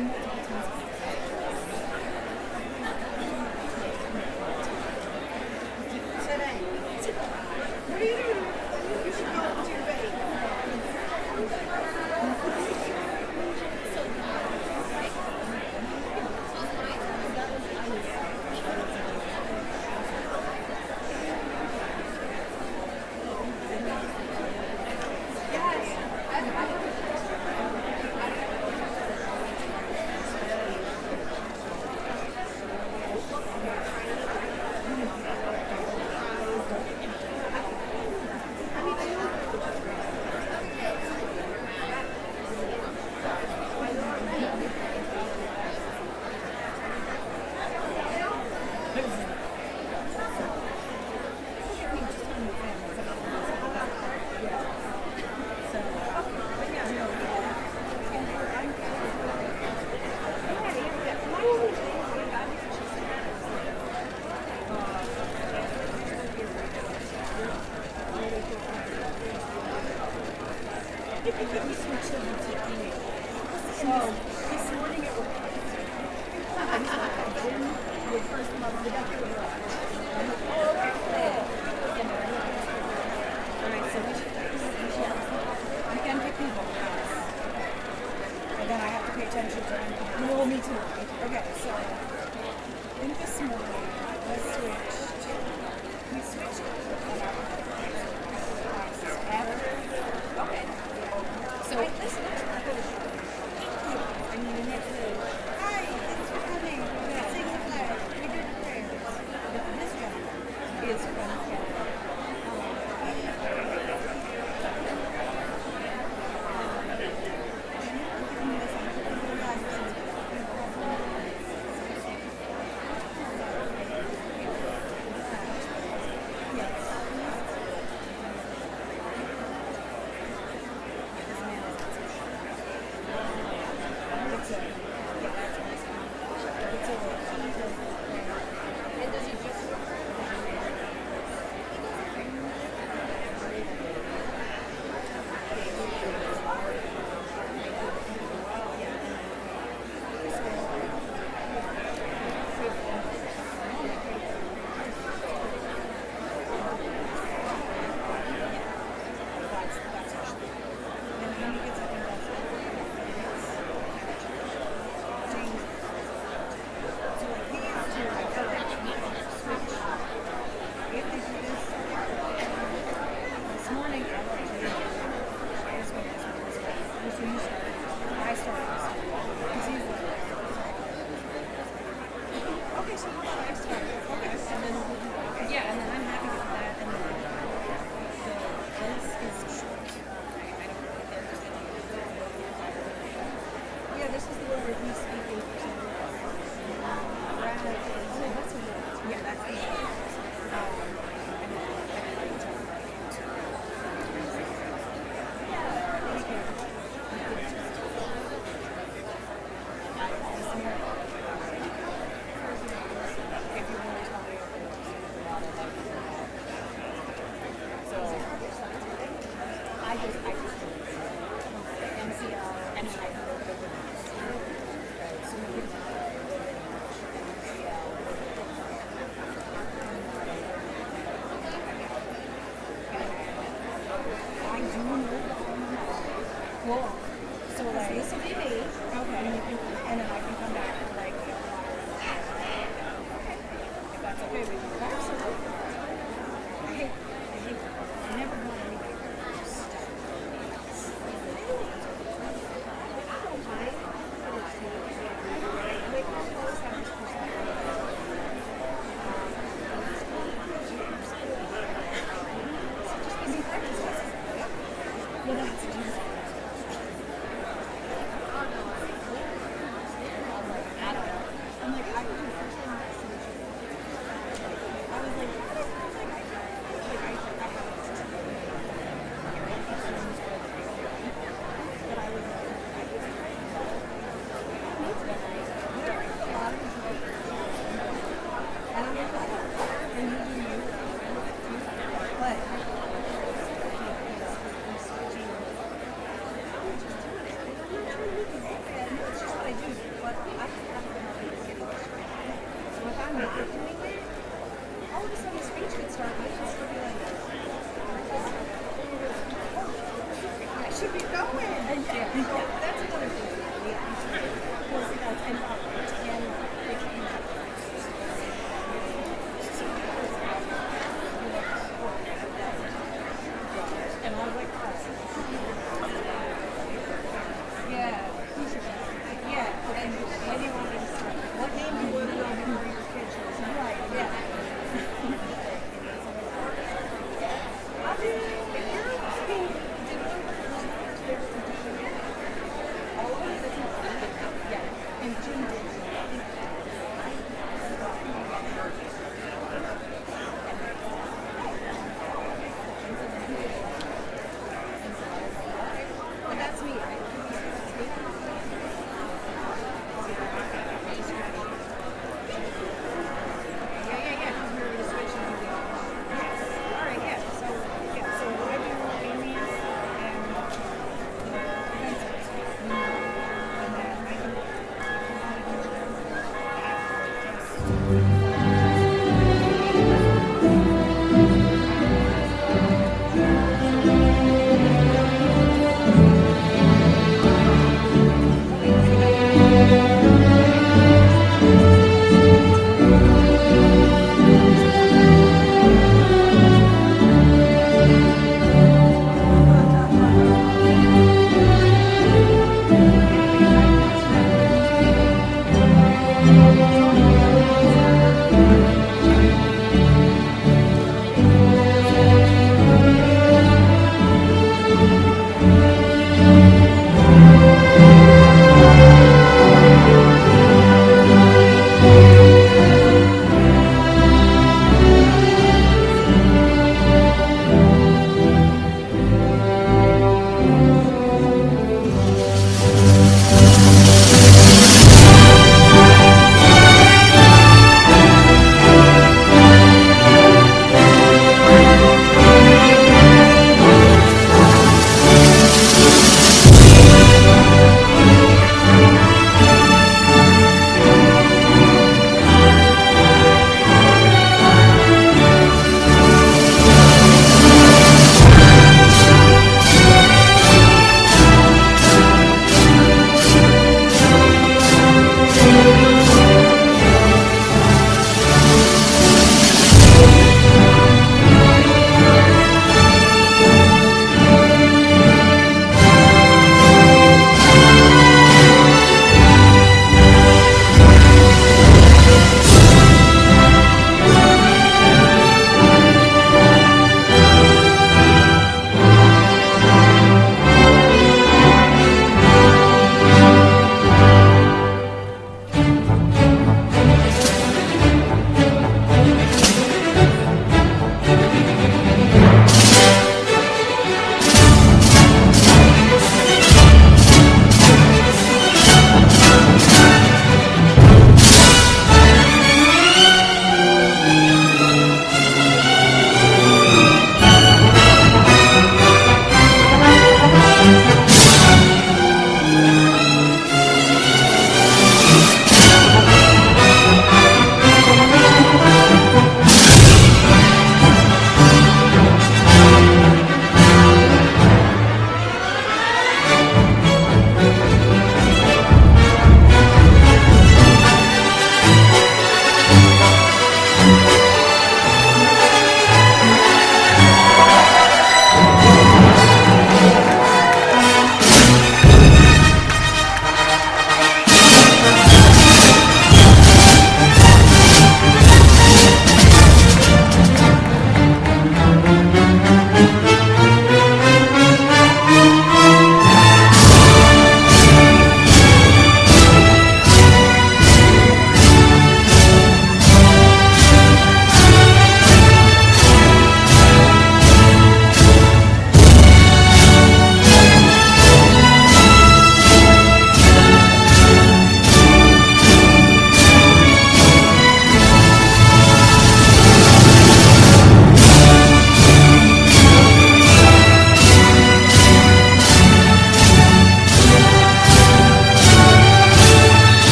It's just I do, but I have to have a getting distracted. So if I'm not doing it, all of a sudden the speech could start and I can still be like, I should be going. Yeah. So that's another thing. And I was like, yeah. Yeah. And anyone is what name you would know before your kid shows up. Right. Yeah. I do. If you're all of it, yeah. And Jim did. But that's me, right? Yeah. Because we were going to switch and do yes. All right, yeah. So I do Amy's and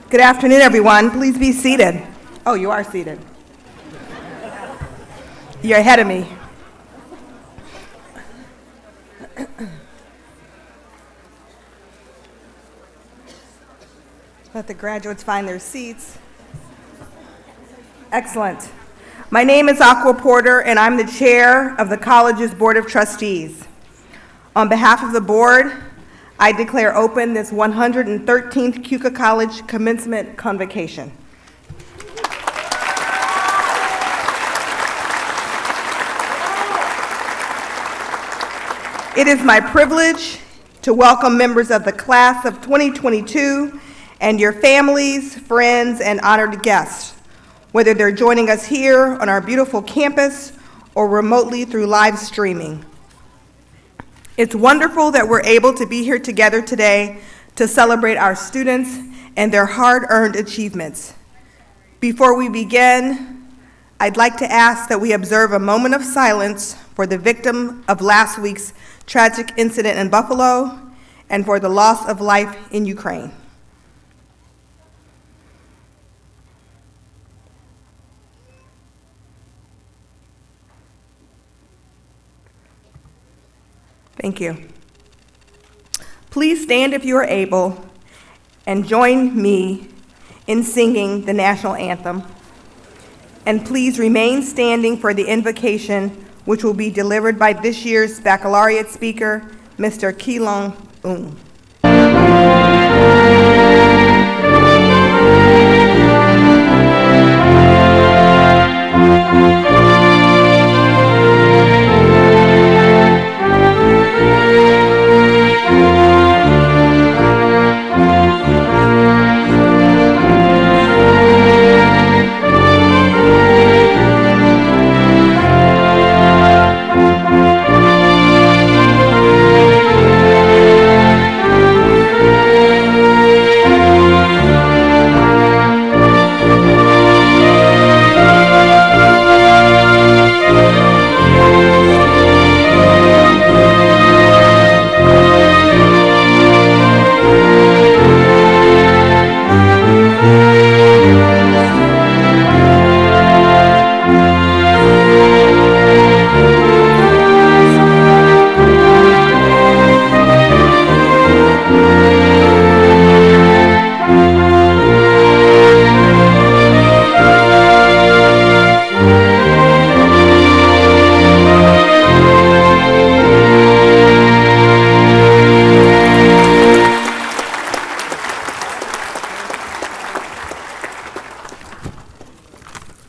Good afternoon, everyone. Please be seated. Oh, you are seated. You're ahead of me. Let the graduates find their seats. Excellent. My name is Aqua Porter, and I'm the chair of the college's Board of Trustees. On behalf of the board, I declare open this 113th Keuka College Commencement Convocation. It is my privilege to welcome members of the class of 2022 and your families, friends, and honored guests, whether they're joining us here on our beautiful campus or remotely through live streaming. It's wonderful that we're able to be here together today to celebrate our students and their hard-earned achievements. Before we begin, I'd like to ask that we observe a moment of silence for the victim of last week's tragic incident in Buffalo and for the loss of life in Ukraine. Thank you. Please stand if you are able and join me in singing the national anthem. And please remain standing for the invocation, which will be delivered by this year's baccalaureate speaker, Mr. Keelong Un.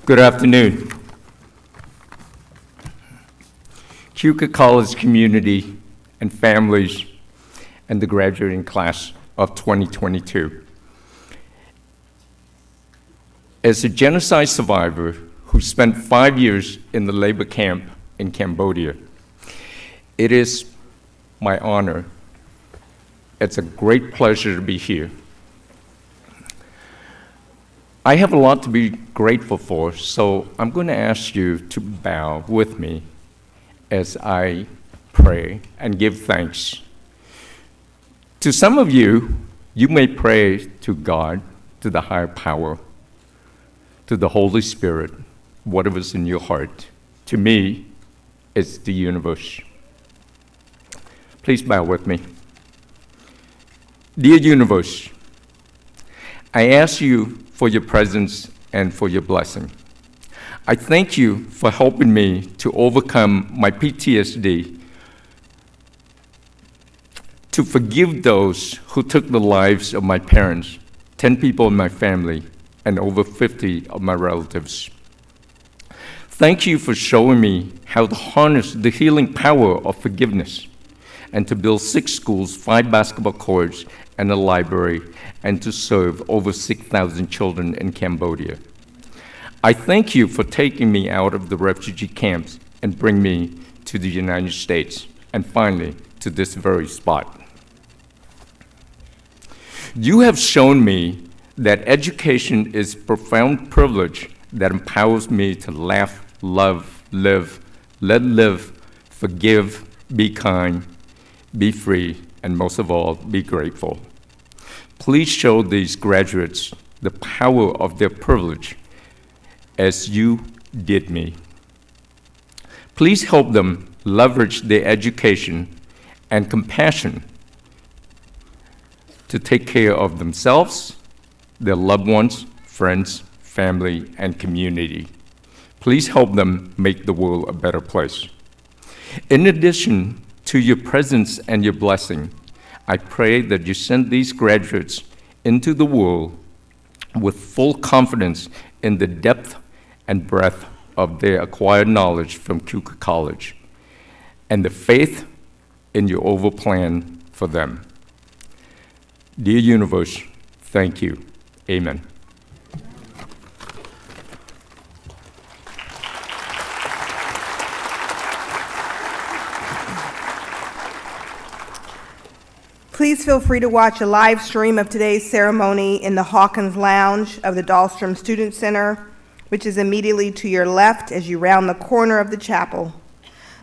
Good afternoon. Keuka College community and families and the graduating class of 2022. As a genocide survivor who spent 5 years in the labor camp in Cambodia, it is my honor. It's a great pleasure to be here. I have a lot to be grateful for, so I'm going to ask you to bow with me as I pray and give thanks. To some of you, you may pray to God, to the higher power, to the Holy Spirit, whatever's in your heart. To me, it's the universe. Please bow with me. Dear universe, I ask you for your presence and for your blessing. I thank you for helping me to overcome my PTSD, to forgive those who took the lives of my parents, 10 people in my family, and over 50 of my relatives. Thank you for showing me how to harness the healing power of forgiveness and to build 6 schools, 5 basketball courts, and a library, and to serve over 6,000 children in Cambodia. I thank you for taking me out of the refugee camps and bring me to the United States, and finally, to this very spot. You have shown me that education is a profound privilege that empowers me to laugh, love, live, let live, forgive, be kind, be free, and most of all, be grateful. Please show these graduates the power of their privilege as you did me. Please help them leverage their education and compassion to take care of themselves, their loved ones, friends, family, and community. Please help them make the world a better place. In addition to your presence and your blessing, I pray that you send these graduates into the world with full confidence in the depth and breadth of their acquired knowledge from Keuka College and the faith in your oval plan for them. Dear universe, thank you. Amen. Please feel free to watch a live stream of today's ceremony in the Hawkins Lounge of the Dahlstrom Student Center, which is immediately to your left as you round the corner of the chapel.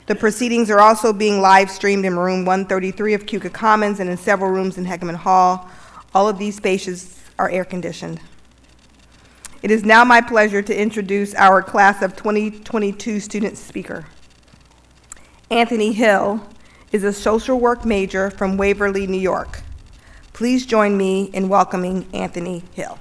The proceedings are also being live streamed in room 133 of Keuka Commons and in several rooms in Heckman Hall. All of these spaces are air conditioned. It is now my pleasure to introduce our class of 2022 student speaker. Anthony Hill is a social work major from Waverly, New York. Please join me in welcoming Anthony Hill.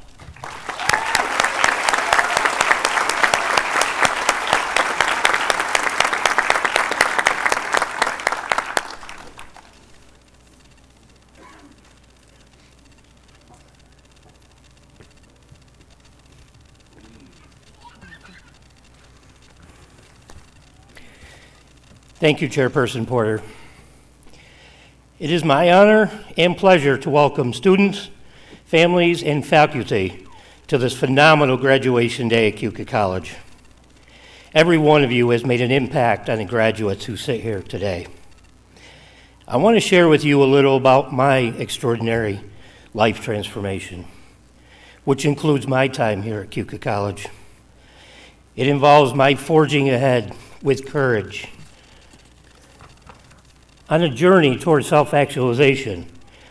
Thank you, Chairperson Porter. It is my honor and pleasure to welcome students, families, and faculty to this phenomenal graduation day at Keuka College. Every one of you has made an impact on the graduates who sit here today. I want to share with you a little about my extraordinary life transformation, which includes my time here at Keuka College. It involves my forging ahead with courage on a journey toward self-actualization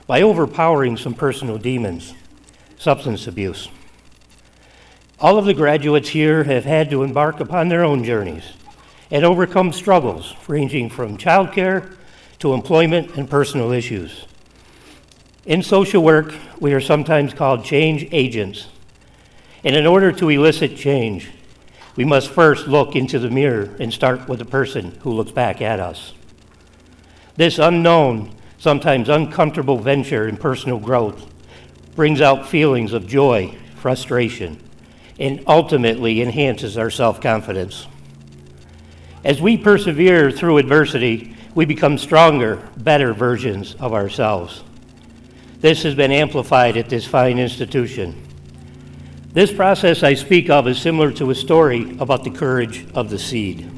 by overpowering some personal demons, substance abuse. All of the graduates here have had to embark upon their own journeys and overcome struggles ranging from childcare to employment and personal issues. In social work, we are sometimes called change agents. And in order to elicit change, we must first look into the mirror and start with the person who looks back at us. This unknown, sometimes uncomfortable venture in personal growth brings out feelings of joy, frustration, and ultimately enhances our self-confidence. As we persevere through adversity, we become stronger, better versions of ourselves. This has been amplified at this fine institution. This process I speak of is similar to a story about the courage of the seed.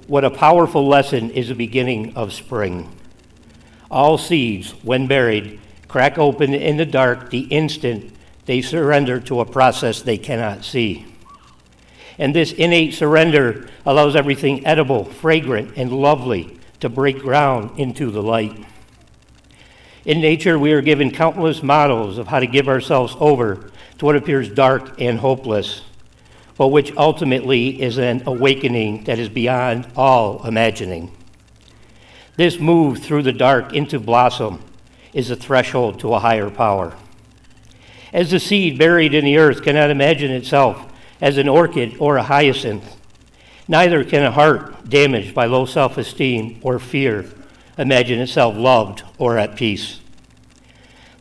What a powerful lesson is the beginning of spring. All seeds, when buried, crack open in the dark the instant they surrender to a process they cannot see. And this innate surrender allows everything edible, fragrant, and lovely to break ground into the light. In nature, we are given countless models of how to give ourselves over to what appears dark and hopeless, but which ultimately is an awakening that is beyond all imagining. This move through the dark into blossom is a threshold to a higher power. As the seed buried in the earth cannot imagine itself as an orchid or a hyacinth, neither can a heart damaged by low self-esteem or fear imagine itself loved or at peace.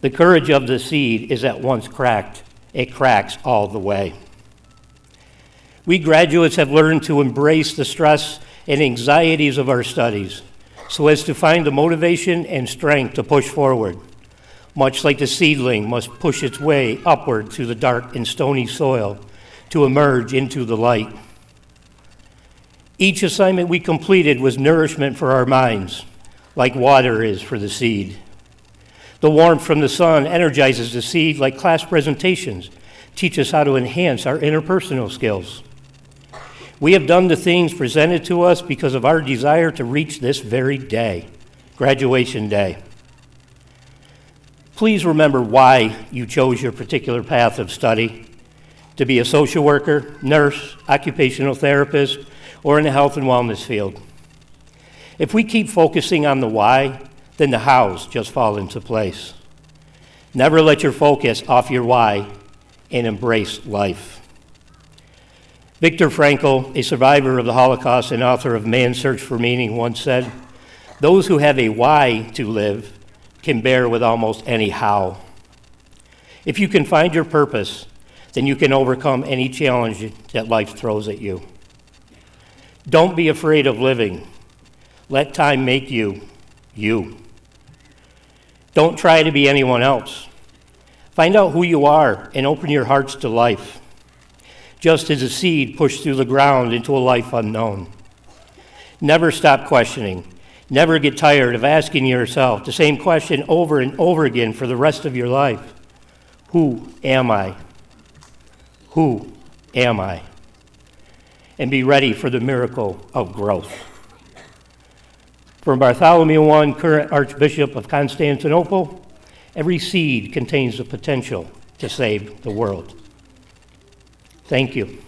The courage of the seed is at once cracked, it cracks all the way. We graduates have learned to embrace the stress and anxieties of our studies so as to find the motivation and strength to push forward, much like the seedling must push its way upward through the dark and stony soil to emerge into the light. Each assignment we completed was nourishment for our minds, like water is for the seed. The warmth from the sun energizes the seed like class presentations teach us how to enhance our interpersonal skills. We have done the things presented to us because of our desire to reach this very day, graduation day. Please remember why you chose your particular path of study, to be a social worker, nurse, occupational therapist, or in the health and wellness field. If we keep focusing on the why, then the hows just fall into place. Never let your focus off your why and embrace life. Viktor Frankl, a survivor of the Holocaust and author of Man's Search for Meaning, once said, "Those who have a why to live can bear with almost any how." If you can find your purpose, then you can overcome any challenge that life throws at you. Don't be afraid of living. Let time make you, you. Don't try to be anyone else. Find out who you are and open your hearts to life, just as a seed pushed through the ground into a life unknown. Never stop questioning. Never get tired of asking yourself the same question over and over again for the rest of your life. Who am I? Who am I? And be ready for the miracle of growth. From Bartholomew I, current Archbishop of Constantinople, every seed contains the potential to save the world. Thank you.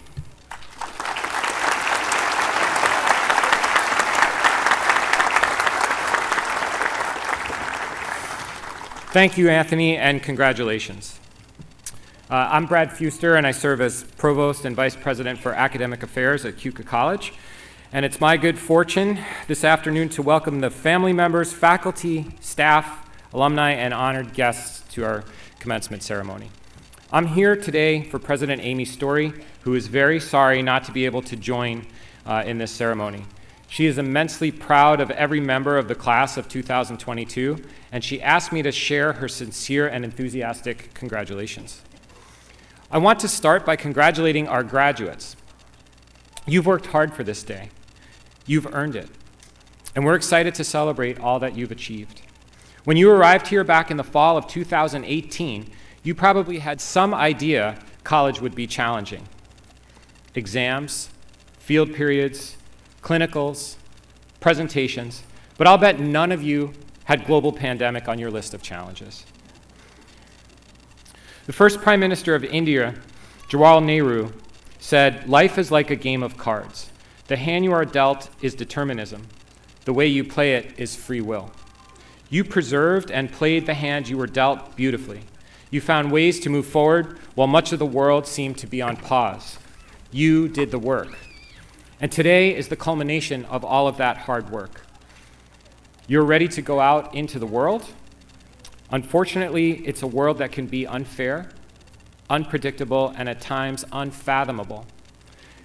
Thank you, Anthony, and congratulations. I'm Brad Fuster, and I serve as Provost and Vice President for Academic Affairs at Keuka College. And it's my good fortune this afternoon to welcome the family members, faculty, staff, alumni, and honored guests to our commencement ceremony. I'm here today for President Amy Story, who is very sorry not to be able to join in this ceremony. She is immensely proud of every member of the class of 2022, and she asked me to share her sincere and enthusiastic congratulations. I want to start by congratulating our graduates. You've worked hard for this day. You've earned it. And we're excited to celebrate all that you've achieved. When you arrived here back in the fall of 2018, you probably had some idea college would be challenging. Exams, field periods, clinicals, presentations, but I'll bet none of you had global pandemic on your list of challenges. The first Prime Minister of India, Jawaharlal Nehru, said, "Life is like a game of cards. The hand you are dealt is determinism. The way you play it is free will." You preserved and played the hand you were dealt beautifully. You found ways to move forward while much of the world seemed to be on pause. You did the work. And today is the culmination of all of that hard work. You're ready to go out into the world. Unfortunately, it's a world that can be unfair, unpredictable, and at times unfathomable.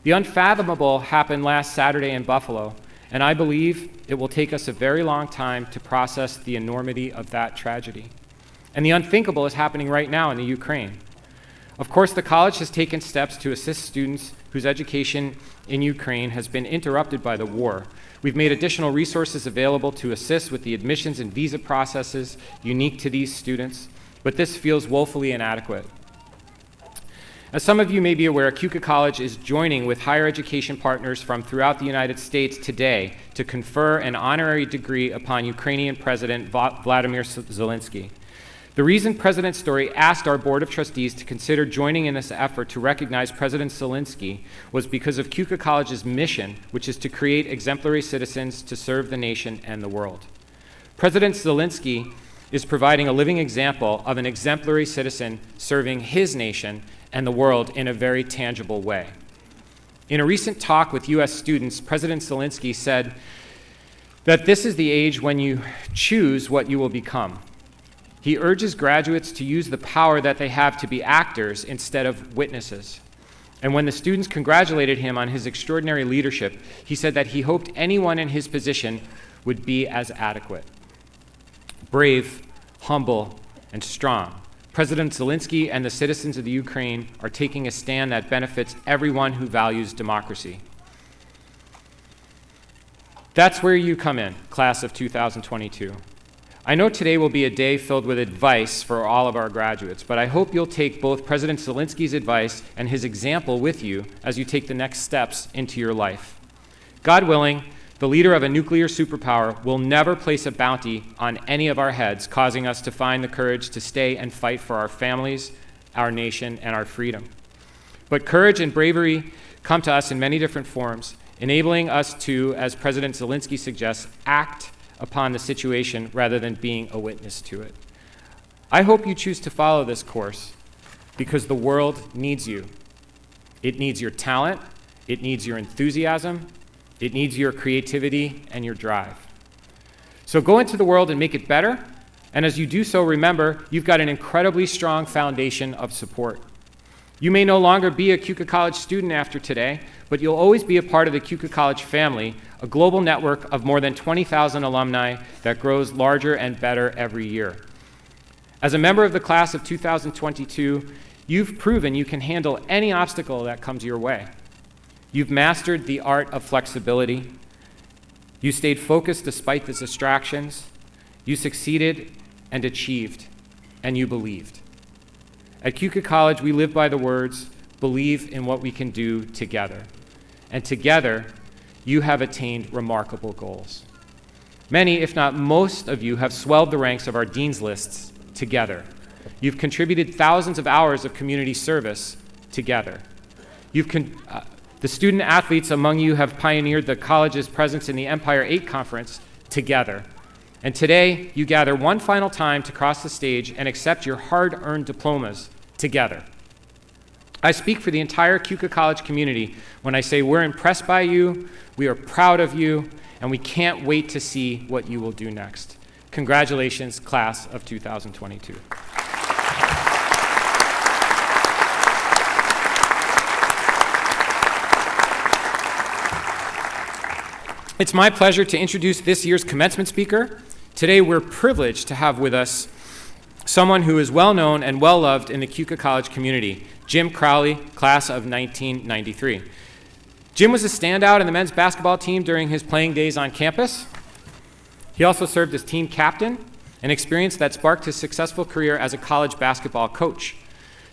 The unfathomable happened last Saturday in Buffalo, and I believe it will take us a very long time to process the enormity of that tragedy. And the unthinkable is happening right now in the Ukraine. Of course, the college has taken steps to assist students whose education in Ukraine has been interrupted by the war. We've made additional resources available to assist with the admissions and visa processes unique to these students, but this feels woefully inadequate. As some of you may be aware, Keuka College is joining with higher education partners from throughout the United States today to confer an honorary degree upon Ukrainian President Vladimir Zelensky. The reason President Story asked our Board of Trustees to consider joining in this effort to recognize President Zelensky was because of Keuka College's mission, which is to create exemplary citizens to serve the nation and the world. President Zelensky is providing a living example of an exemplary citizen serving his nation and the world in a very tangible way. In a recent talk with U.S. students, President Zelensky said that this is the age when you choose what you will become. He urges graduates to use the power that they have to be actors instead of witnesses. And when the students congratulated him on his extraordinary leadership, he said that he hoped anyone in his position would be as adequate. Brave, humble, and strong, President Zelensky and the citizens of the Ukraine are taking a stand that benefits everyone who values democracy. That's where you come in, class of 2022. I know today will be a day filled with advice for all of our graduates, but I hope you'll take both President Zelensky's advice and his example with you as you take the next steps into your life. God willing, the leader of a nuclear superpower, will never place a bounty on any of our heads, causing us to find the courage to stay and fight for our families, our nation, and our freedom. But courage and bravery come to us in many different forms, enabling us to, as President Zelensky suggests, act upon the situation rather than being a witness to it. I hope you choose to follow this course because the world needs you. It needs your talent, it needs your enthusiasm, it needs your creativity and your drive. So go into the world and make it better, and as you do so, remember, you've got an incredibly strong foundation of support. You may no longer be a Keuka College student after today, but you'll always be a part of the Keuka College family, a global network of more than 20,000 alumni that grows larger and better every year. As a member of the class of 2022, you've proven you can handle any obstacle that comes your way. You've mastered the art of flexibility. You stayed focused despite the distractions. You succeeded and achieved, and you believed. At Keuka College, we live by the words, believe in what we can do together. And together, you have attained remarkable goals. Many, if not most of you, have swelled the ranks of our dean's lists together. You've contributed thousands of hours of community service together. The student athletes among you have pioneered the college's presence in the Empire 8 Conference together. And today, you gather one final time to cross the stage and accept your hard-earned diplomas together. I speak for the entire Keuka College community when I say we're impressed by you, we are proud of you, and we can't wait to see what you will do next. Congratulations, class of 2022. It's my pleasure to introduce this year's commencement speaker. Today, we're privileged to have with us someone who is well known and well loved in the Keuka College community, Jim Crowley, class of 1993. Jim was a standout in the men's basketball team during his playing days on campus. He also served as team captain, an experience that sparked his successful career as a college basketball coach.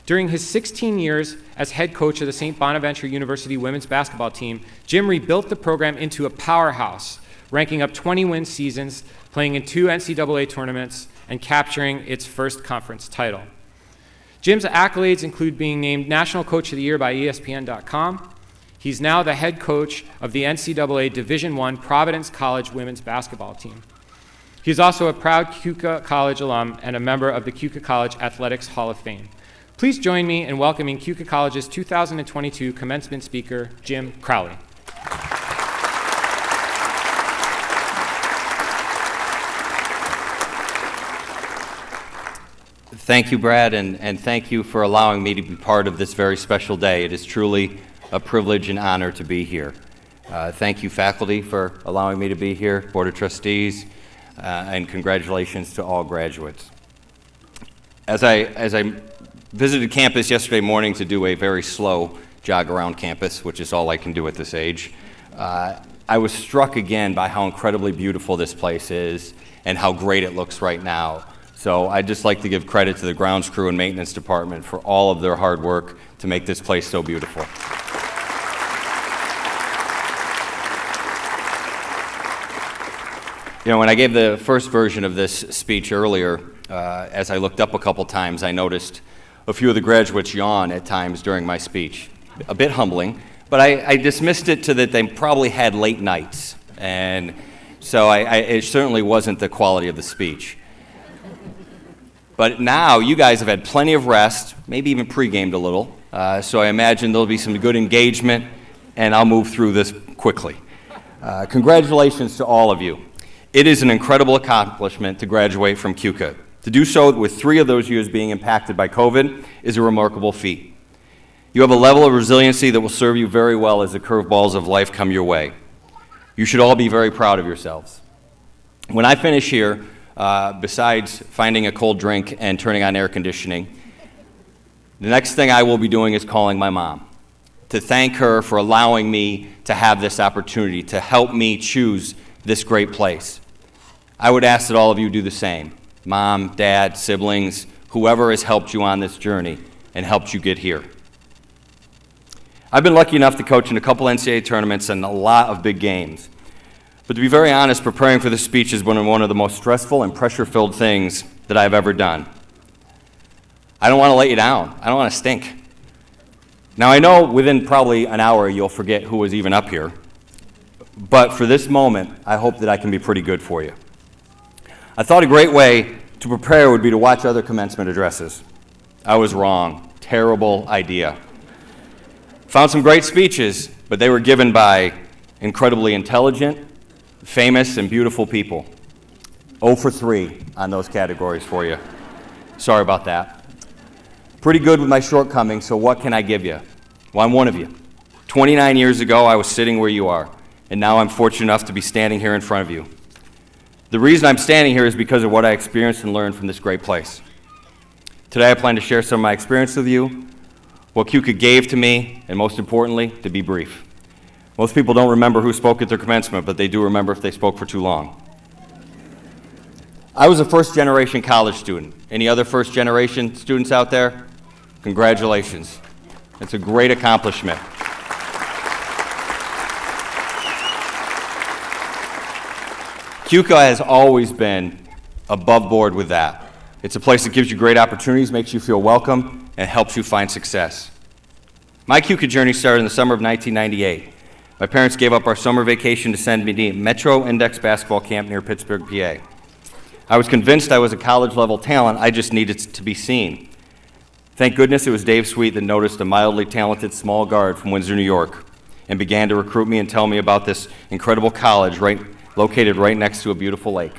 During his 16 years as head coach of the St. Bonaventure University women's basketball team, Jim rebuilt the program into a powerhouse, ranking up 20 win seasons, playing in 2 NCAA tournaments, and capturing its first conference title. Jim's accolades include being named National Coach of the Year by ESPN.com. He's now the head coach of the NCAA Division I Providence College women's basketball team. He's also a proud Keuka College alum and a member of the Keuka College Athletics Hall of Fame. Please join me in welcoming Keuka College's 2022 commencement speaker, Jim Crowley. Thank you, Brad, and thank you for allowing me to be part of this very special day. It is truly a privilege and honor to be here. Thank you, faculty, for allowing me to be here, Board of Trustees, and congratulations to all graduates. As I visited campus yesterday morning to do a very slow jog around campus, which is all I can do at this age, I was struck again by how incredibly beautiful this place is and how great it looks right now. So I'd just like to give credit to the grounds crew and maintenance department for all of their hard work to make this place so beautiful. You know, when I gave the first version of this speech earlier, as I looked up a couple times, I noticed a few of the graduates yawn at times during my speech. A bit humbling, but I dismissed it to that they probably had late nights, and so it certainly wasn't the quality of the speech. But now you guys have had plenty of rest, maybe even pre-gamed a little, so I imagine there'll be some good engagement, and I'll move through this quickly. Congratulations to all of you. It is an incredible accomplishment to graduate from Keuka. To do so with 3 of those years being impacted by COVID is a remarkable feat. You have a level of resiliency that will serve you very well as the curveballs of life come your way. You should all be very proud of yourselves. When I finish here, besides finding a cold drink and turning on air conditioning, the next thing I will be doing is calling my mom to thank her for allowing me to have this opportunity to help me choose this great place. I would ask that all of you do the same. Mom, dad, siblings, whoever has helped you on this journey and helped you get here. I've been lucky enough to coach in a couple NCAA tournaments and a lot of big games. But to be very honest, preparing for this speech has been one of the most stressful and pressure-filled things that I've ever done. I don't want to let you down. I don't want to stink. Now, I know within probably an hour you'll forget who was even up here, but for this moment, I hope that I can be pretty good for you. I thought a great way to prepare would be to watch other commencement addresses. I was wrong. Terrible idea. Found some great speeches, but they were given by incredibly intelligent, famous, and beautiful people. 0 for 3 on those categories for you. Sorry about that. Pretty good with my shortcomings, so what can I give you? Well, I'm one of you. 29 years ago, I was sitting where you are, and now I'm fortunate enough to be standing here in front of you. The reason I'm standing here is because of what I experienced and learned from this great place. Today, I plan to share some of my experience with you, what Keuka gave to me, and most importantly, to be brief. Most people don't remember who spoke at their commencement, but they do remember if they spoke for too long. I was a first-generation college student. Any other first-generation students out there? Congratulations. It's a great accomplishment. Keuka has always been above board with that. It's a place that gives you great opportunities, makes you feel welcome, and helps you find success. My Keuka journey started in the summer of 1998. My parents gave up our summer vacation to send me to Metro Index basketball camp near Pittsburgh, PA. I was convinced I was a college-level talent, I just needed to be seen. Thank goodness it was Dave Sweet that noticed a mildly talented small guard from Windsor, New York, and began to recruit me and tell me about this incredible college located right next to a beautiful lake.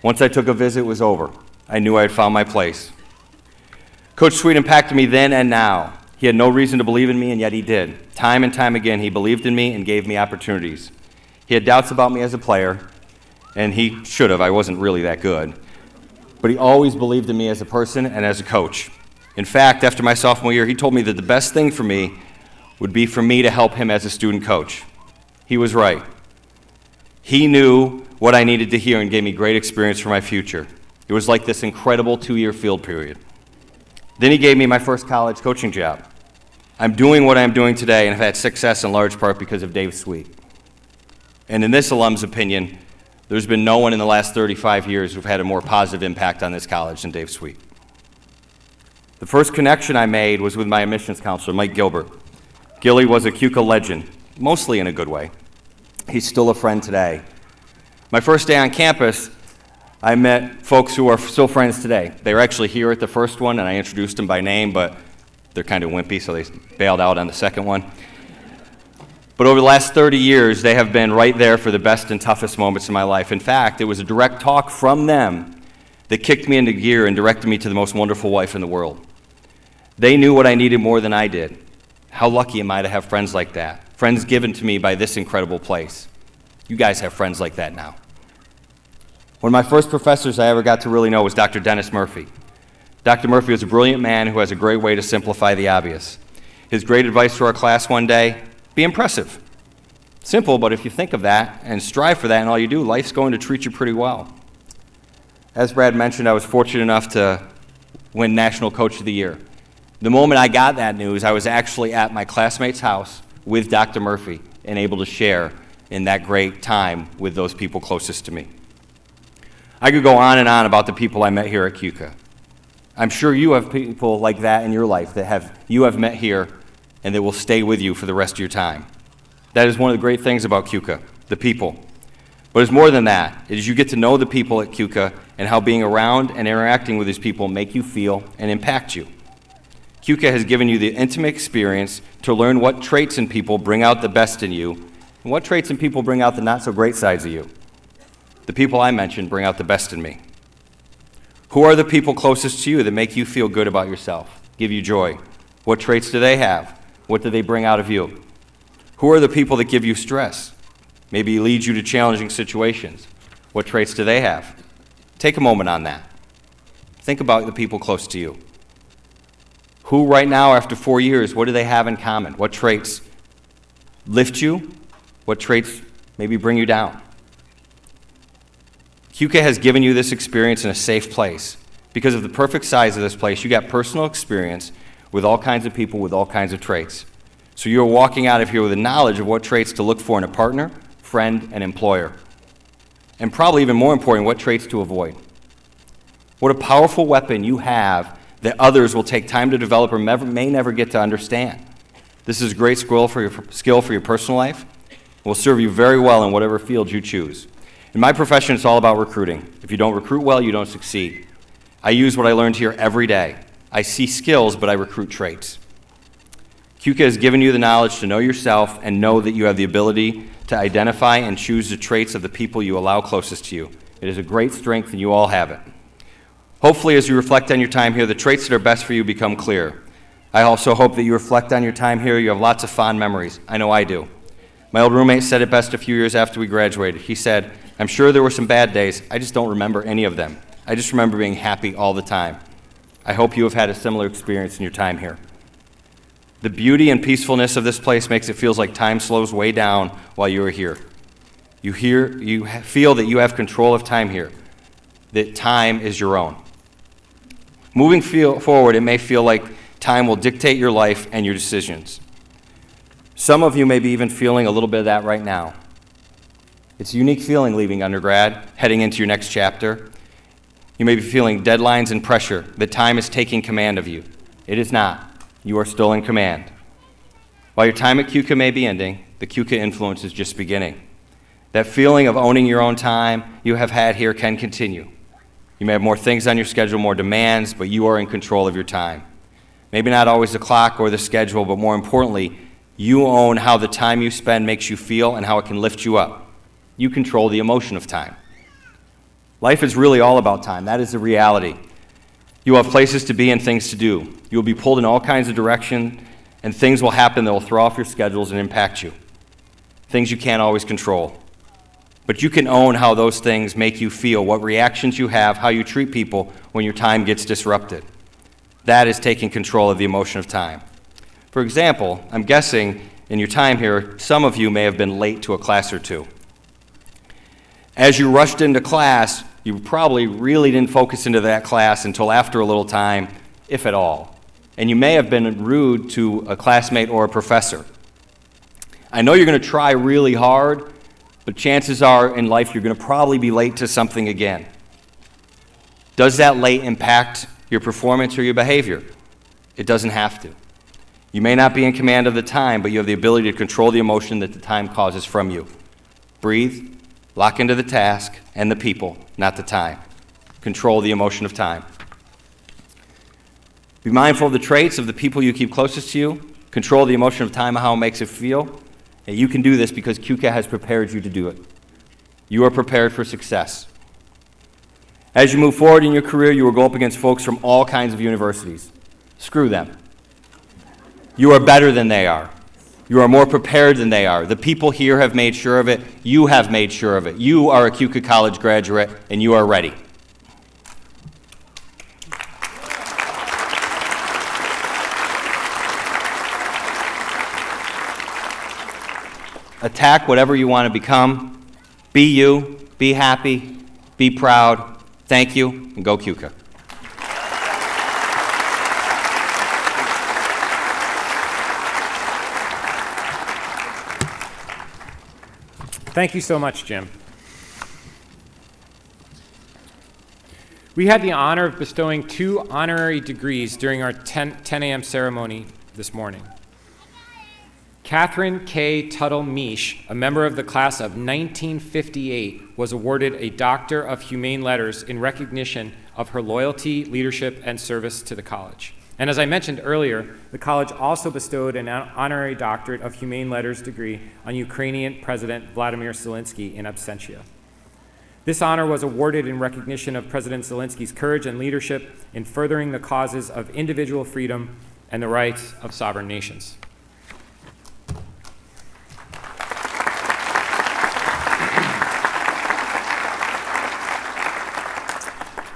Once I took a visit, it was over. I knew I had found my place. Coach Sweet impacted me then and now. He had no reason to believe in me, and yet he did. Time and time again, he believed in me and gave me opportunities. He had doubts about me as a player, and he should have. I wasn't really that good. But he always believed in me as a person and as a coach. In fact, after my sophomore year, he told me that the best thing for me would be for me to help him as a student coach. He was right. He knew what I needed to hear and gave me great experience for my future. It was like this incredible 2-year field period. Then he gave me my first college coaching job. I'm doing what I'm doing today and have had success in large part because of Dave Sweet. And in this alum's opinion, there's been no one in the last 35 years who've had a more positive impact on this college than Dave Sweet. The first connection I made was with my admissions counselor, Mike Gilbert. Gilly was a Keuka legend, mostly in a good way. He's still a friend today. My first day on campus, I met folks who are still friends today. They were actually here at the first one, and I introduced them by name, but they're kind of wimpy, so they bailed out on the second one. But over the last 30 years, they have been right there for the best and toughest moments in my life. In fact, it was a direct talk from them that kicked me into gear and directed me to the most wonderful wife in the world. They knew what I needed more than I did. How lucky am I to have friends like that? Friends given to me by this incredible place. You guys have friends like that now. One of my first professors I ever got to really know was Dr. Dennis Murphy. Dr. Murphy was a brilliant man who has a great way to simplify the obvious. His great advice to our class one day, be impressive. Simple, but if you think of that and strive for that and all you do, life's going to treat you pretty well. As Brad mentioned, I was fortunate enough to win National Coach of the Year. The moment I got that news, I was actually at my classmate's house with Dr. Murphy and able to share in that great time with those people closest to me. I could go on and on about the people I met here at Keuka. I'm sure you have people like that in your life that you have met here and that will stay with you for the rest of your time. That is one of the great things about Keuka, the people. But it's more than that. It is you get to know the people at Keuka and how being around and interacting with these people make you feel and impact you. Keuka has given you the intimate experience to learn what traits in people bring out the best in you and what traits in people bring out the not-so-great sides of you. The people I mentioned bring out the best in me. Who are the people closest to you that make you feel good about yourself, give you joy? What traits do they have? What do they bring out of you? Who are the people that give you stress? Maybe lead you to challenging situations. What traits do they have? Take a moment on that. Think about the people close to you. Who right now, after 4 years, what do they have in common? What traits lift you? What traits maybe bring you down? Keuka has given you this experience in a safe place. Because of the perfect size of this place, you got personal experience with all kinds of people with all kinds of traits. So you're walking out of here with a knowledge of what traits to look for in a partner, friend, and employer. And probably even more important, what traits to avoid. What a powerful weapon you have that others will take time to develop or may never get to understand. This is a great skill for your personal life. It will serve you very well in whatever field you choose. In my profession, it's all about recruiting. If you don't recruit well, you don't succeed. I use what I learned here every day. I see skills, but I recruit traits. Keuka has given you the knowledge to know yourself and know that you have the ability to identify and choose the traits of the people you allow closest to you. It is a great strength, and you all have it. Hopefully, as you reflect on your time here, the traits that are best for you become clear. I also hope that you reflect on your time here. You have lots of fond memories. I know I do. My old roommate said it best a few years after we graduated. He said, "I'm sure there were some bad days. I just don't remember any of them. I just remember being happy all the time." I hope you have had a similar experience in your time here. The beauty and peacefulness of this place makes it feel like time slows way down while you are here. You feel that you have control of time here, that time is your own. Moving forward, it may feel like time will dictate your life and your decisions. Some of you may be even feeling a little bit of that right now. It's a unique feeling leaving undergrad, heading into your next chapter. You may be feeling deadlines and pressure, that time is taking command of you. It is not. You are still in command. While your time at Keuka may be ending, the Keuka influence is just beginning. That feeling of owning your own time you have had here can continue. You may have more things on your schedule, more demands, but you are in control of your time. Maybe not always the clock or the schedule, but more importantly, you own how the time you spend makes you feel and how it can lift you up. You control the emotion of time. Life is really all about time. That is the reality. You will have places to be and things to do. You will be pulled in all kinds of directions, and things will happen that will throw off your schedules and impact you. Things you can't always control. But you can own how those things make you feel, what reactions you have, how you treat people when your time gets disrupted. That is taking control of the emotion of time. For example, I'm guessing in your time here, some of you may have been late to a class or two. As you rushed into class, you probably really didn't focus into that class until after a little time, if at all. And you may have been rude to a classmate or a professor. I know you're going to try really hard, but chances are in life you're going to probably be late to something again. Does that late impact your performance or your behavior? It doesn't have to. You may not be in command of the time, but you have the ability to control the emotion that the time causes from you. Breathe, lock into the task and the people, not the time. Control the emotion of time. Be mindful of the traits of the people you keep closest to you. Control the emotion of time and how it makes it feel. And you can do this because Keuka has prepared you to do it. You are prepared for success. As you move forward in your career, you will go up against folks from all kinds of universities. Screw them. You are better than they are. You are more prepared than they are. The people here have made sure of it. You have made sure of it. You are a Keuka College graduate, and you are ready. Attack whatever you want to become. Be you, be happy, be proud. Thank you, and go Keuka. Thank you so much, Jim. We had the honor of bestowing 2 honorary degrees during our 10 a.m. ceremony this morning. Catherine K. Tuttle-Meesh, a member of the class of 1958, was awarded a Doctor of Humane Letters in recognition of her loyalty, leadership, and service to the college. And as I mentioned earlier, the college also bestowed an honorary Doctorate of Humane Letters degree on Ukrainian President Vladimir Zelensky in absentia. This honor was awarded in recognition of President Zelensky's courage and leadership in furthering the causes of individual freedom and the rights of sovereign nations.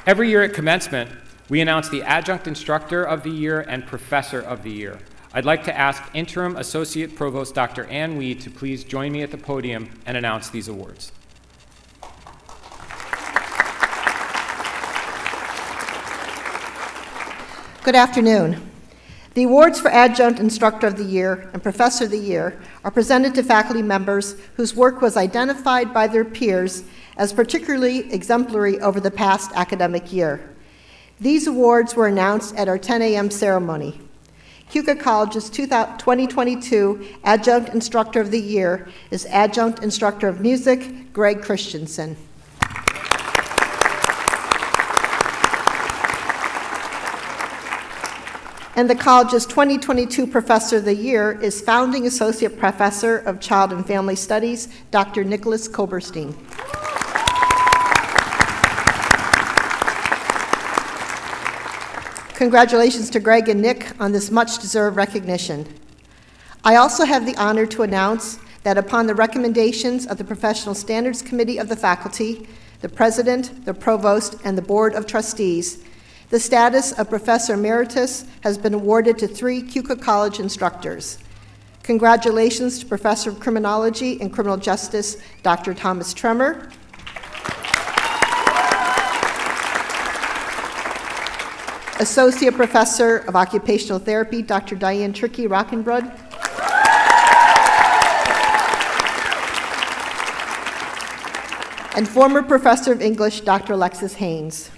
Every year at commencement, we announce the Adjunct Instructor of the Year and Professor of the Year. I'd like to ask Interim Associate Provost Dr. Ann Weed to please join me at the podium and announce these awards. Good afternoon. The awards for Adjunct Instructor of the Year and Professor of the Year are presented to faculty members whose work was identified by their peers as particularly exemplary over the past academic year. These awards were announced at our 10 a.m. ceremony. Keuka College's 2022 Adjunct Instructor of the Year is Adjunct Instructor of Music, Greg Christensen. And the college's 2022 Professor of the Year is Founding Associate Professor of Child and Family Studies, Dr. Nicholas Koberstein. Congratulations to Greg and Nick on this much-deserved recognition. I also have the honor to announce that upon the recommendations of the Professional Standards Committee of the faculty, the President, the Provost, and the Board of Trustees, the status of Professor Emeritus has been awarded to 3 Keuka College instructors. Congratulations to Professor of Criminology and Criminal Justice, Dr. Thomas Tremor, Associate Professor of Occupational Therapy, Dr. Diane Tricky Rockenbrud, and former Professor of English, Dr. Alexis Haynes.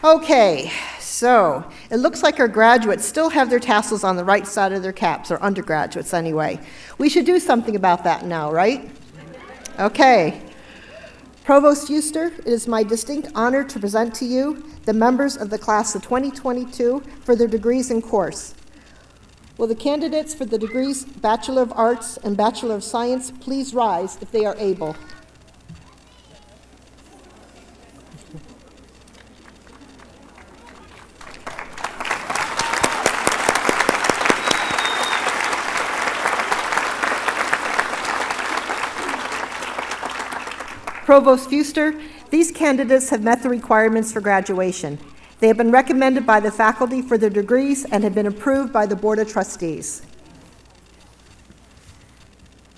Okay, so it looks like our graduates still have their tassels on the right side of their caps, or undergraduates anyway. We should do something about that now, right? Okay. Provost Fuster, it is my distinct honor to present to you the members of the class of 2022 for their degrees in course. Will the candidates for the degrees Bachelor of Arts and Bachelor of Science please rise if they are able? Provost Fuster, these candidates have met the requirements for graduation. They have been recommended by the faculty for their degrees and have been approved by the Board of Trustees.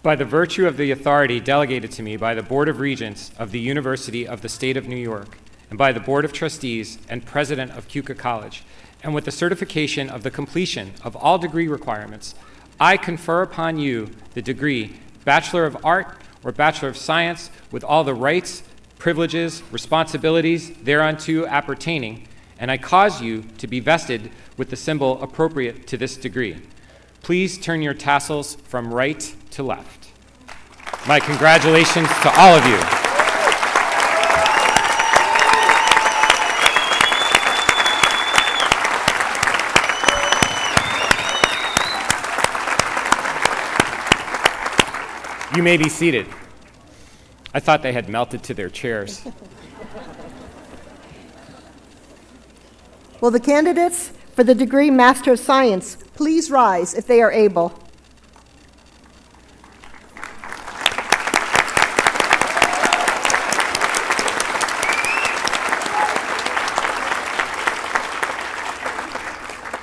By the virtue of the authority delegated to me by the Board of Regents of the University of the State of New York, and by the Board of Trustees and President of Keuka College, and with the certification of the completion of all degree requirements, I confer upon you the degree Bachelor of Art or Bachelor of Science with all the rights, privileges, responsibilities thereunto appertaining, and I cause you to be vested with the symbol appropriate to this degree. Please turn your tassels from right to left. My congratulations to all of you. You may be seated. I thought they had melted to their chairs. Will the candidates for the degree Master of Science please rise if they are able?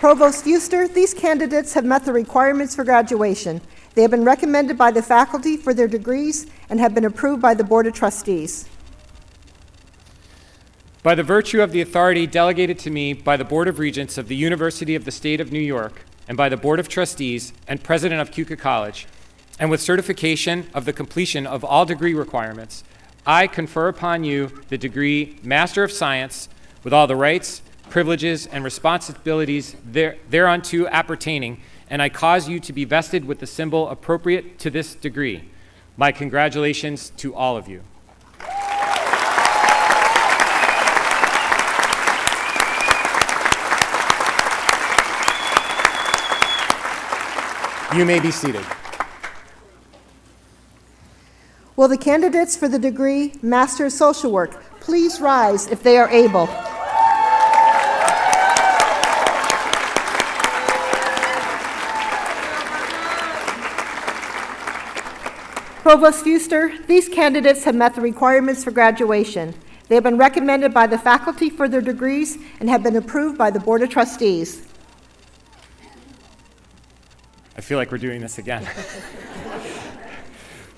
Provost Fuster, these candidates have met the requirements for graduation. They have been recommended by the faculty for their degrees and have been approved by the Board of Trustees. By the virtue of the authority delegated to me by the Board of Regents of the University of the State of New York, and by the Board of Trustees and President of Keuka College, and with certification of the completion of all degree requirements, I confer upon you the degree Master of Science with all the rights, privileges, and responsibilities thereunto appertaining, and I cause you to be vested with the symbol appropriate to this degree. My congratulations to all of you. You may be seated. Will the candidates for the degree Master of Social Work please rise if they are able? Provost Fuster, these candidates have met the requirements for graduation. They have been recommended by the faculty for their degrees and have been approved by the Board of Trustees. I feel like we're doing this again.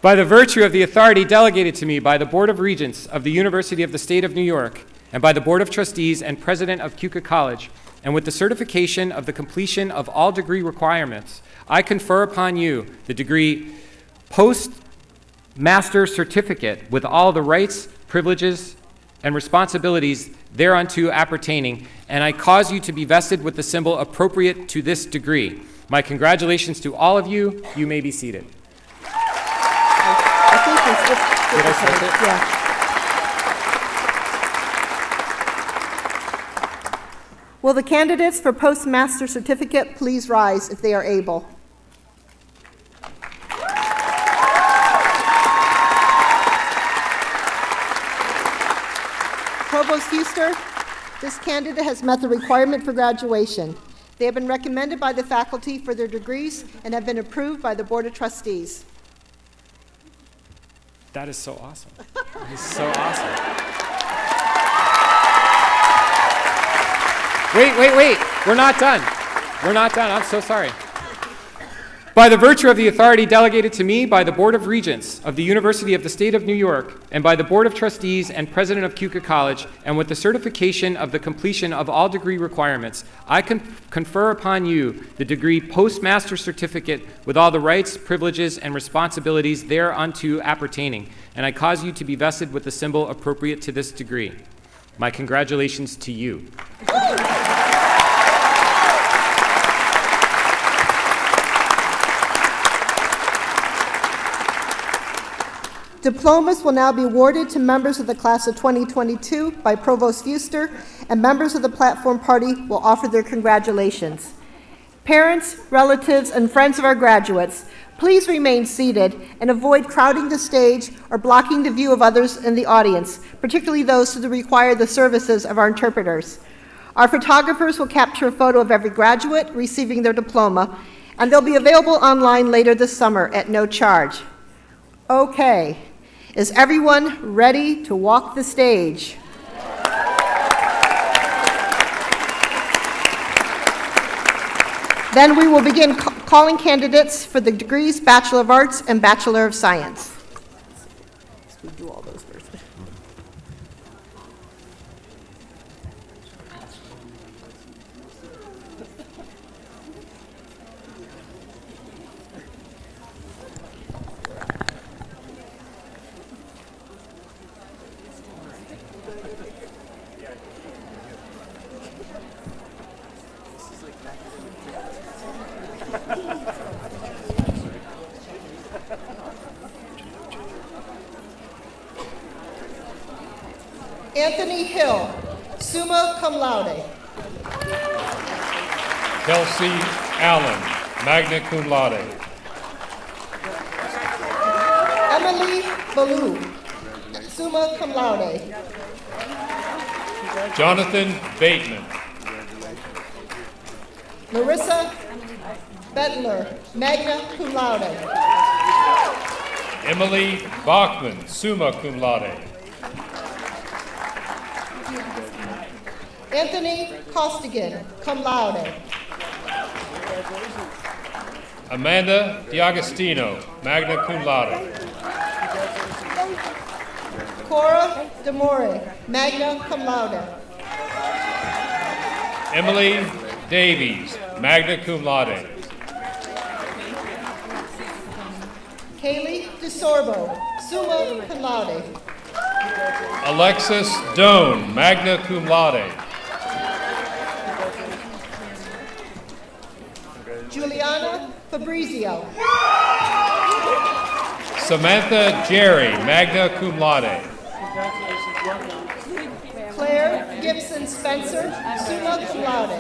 By the virtue of the authority delegated to me by the Board of Regents of the University of the State of New York, and by the Board of Trustees and President of Keuka College, and with the certification of the completion of all degree requirements, I confer upon you the degree Postmaster Certificate with all the rights, privileges, and responsibilities thereunto appertaining, and I cause you to be vested with the symbol appropriate to this degree. My congratulations to all of you. You may be seated. I think we skipped Did I skip it? Yeah. Will the candidates for Postmaster Certificate please rise if they are able? Provost Fuster, this candidate has met the requirement for graduation. They have been recommended by the faculty for their degrees and have been approved by the Board of Trustees. That is so awesome. That is so awesome. Wait. We're not done. We're not done. I'm so sorry. By the virtue of the authority delegated to me by the Board of Regents of the University of the State of New York and by the Board of Trustees and President of Keuka College, and with the certification of the completion of all degree requirements, I confer upon you the degree Postmaster Certificate with all the rights, privileges, and responsibilities thereunto appertaining, and I cause you to be vested with the symbol appropriate to this degree. My congratulations to you. Diplomas will now be awarded to members of the class of 2022 by Provost Fuster, and members of the platform party will offer their congratulations. Parents, relatives, and friends of our graduates, please remain seated and avoid crowding the stage or blocking the view of others in the audience, particularly those who require the services of our interpreters. Our photographers will capture a photo of every graduate receiving their diploma, and they'll be available online later this summer at no charge. Okay. Is everyone ready to walk the stage? Then we will begin calling candidates for the degrees Bachelor of Arts and Bachelor of Science. We do all those first. Anthony Hill, summa cum laude. Kelsey Allen, magna cum laude. Emily Ballou, summa cum laude. Jonathan Bateman. Larissa Bettler, magna cum laude. Emily Bachman, summa cum laude. Anthony Costigan, cum laude. Amanda D'Agostino, magna cum laude. Cora Demore, magna cum laude. Emily Davies, magna cum laude. Kaylee DeSorbo, summa cum laude. Alexis Doan, magna cum laude. Juliana Fabrizio. Samantha Jerry, magna cum laude. Claire Gibson Spencer, summa cum laude.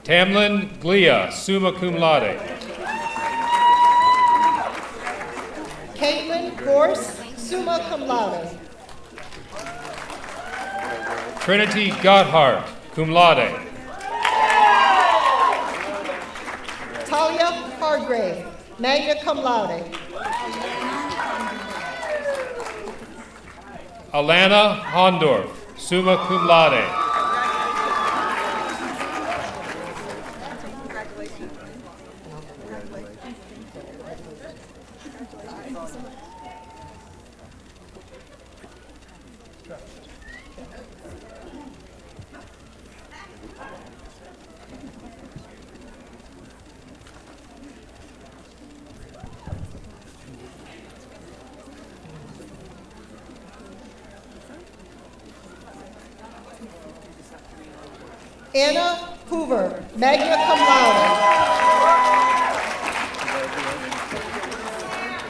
Tamlin Glia, summa cum laude. Caitlin Gorse, summa cum laude. Trinity Gotthard, cum laude. Talia Hargrave, magna cum laude. Alana Hondorf, summa cum laude. Anna Hoover, magna cum laude.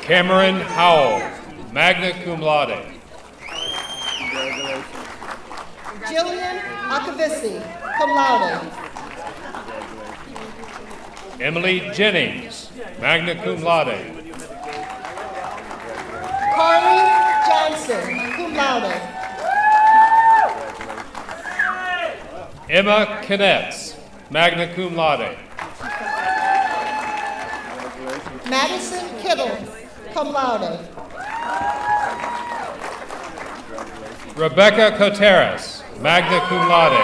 Cameron Howell, magna cum laude. Jillian Akavisi, cum laude. Emily Jennings, magna cum laude. Carly Johnson, cum laude. Emma Knetz, magna cum laude. Madison Kittle, cum laude. Rebecca Coteras, magna cum laude.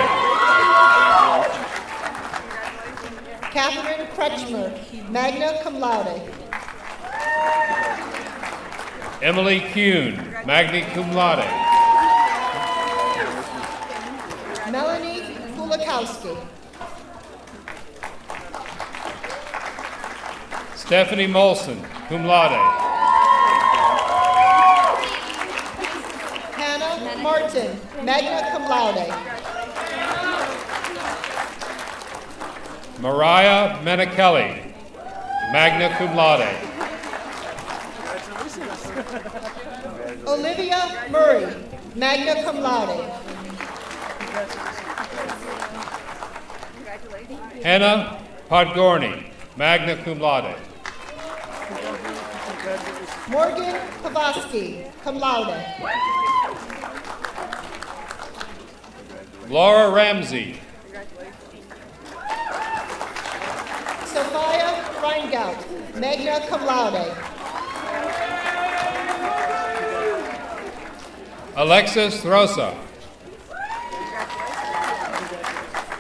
Catherine Kretschmer, magna cum laude. Emily Kuhn, magna cum laude. Melanie Kulikowski. Stephanie Molson, cum laude. Hannah Martin, magna cum laude. Mariah Menacheli, magna cum laude. Olivia Murray, magna cum laude. Hannah Podgorny, magna cum laude. Morgan Pavosky, cum laude. Laura Ramsey, Sophia Reingout, magna cum laude. Alexis Rosa,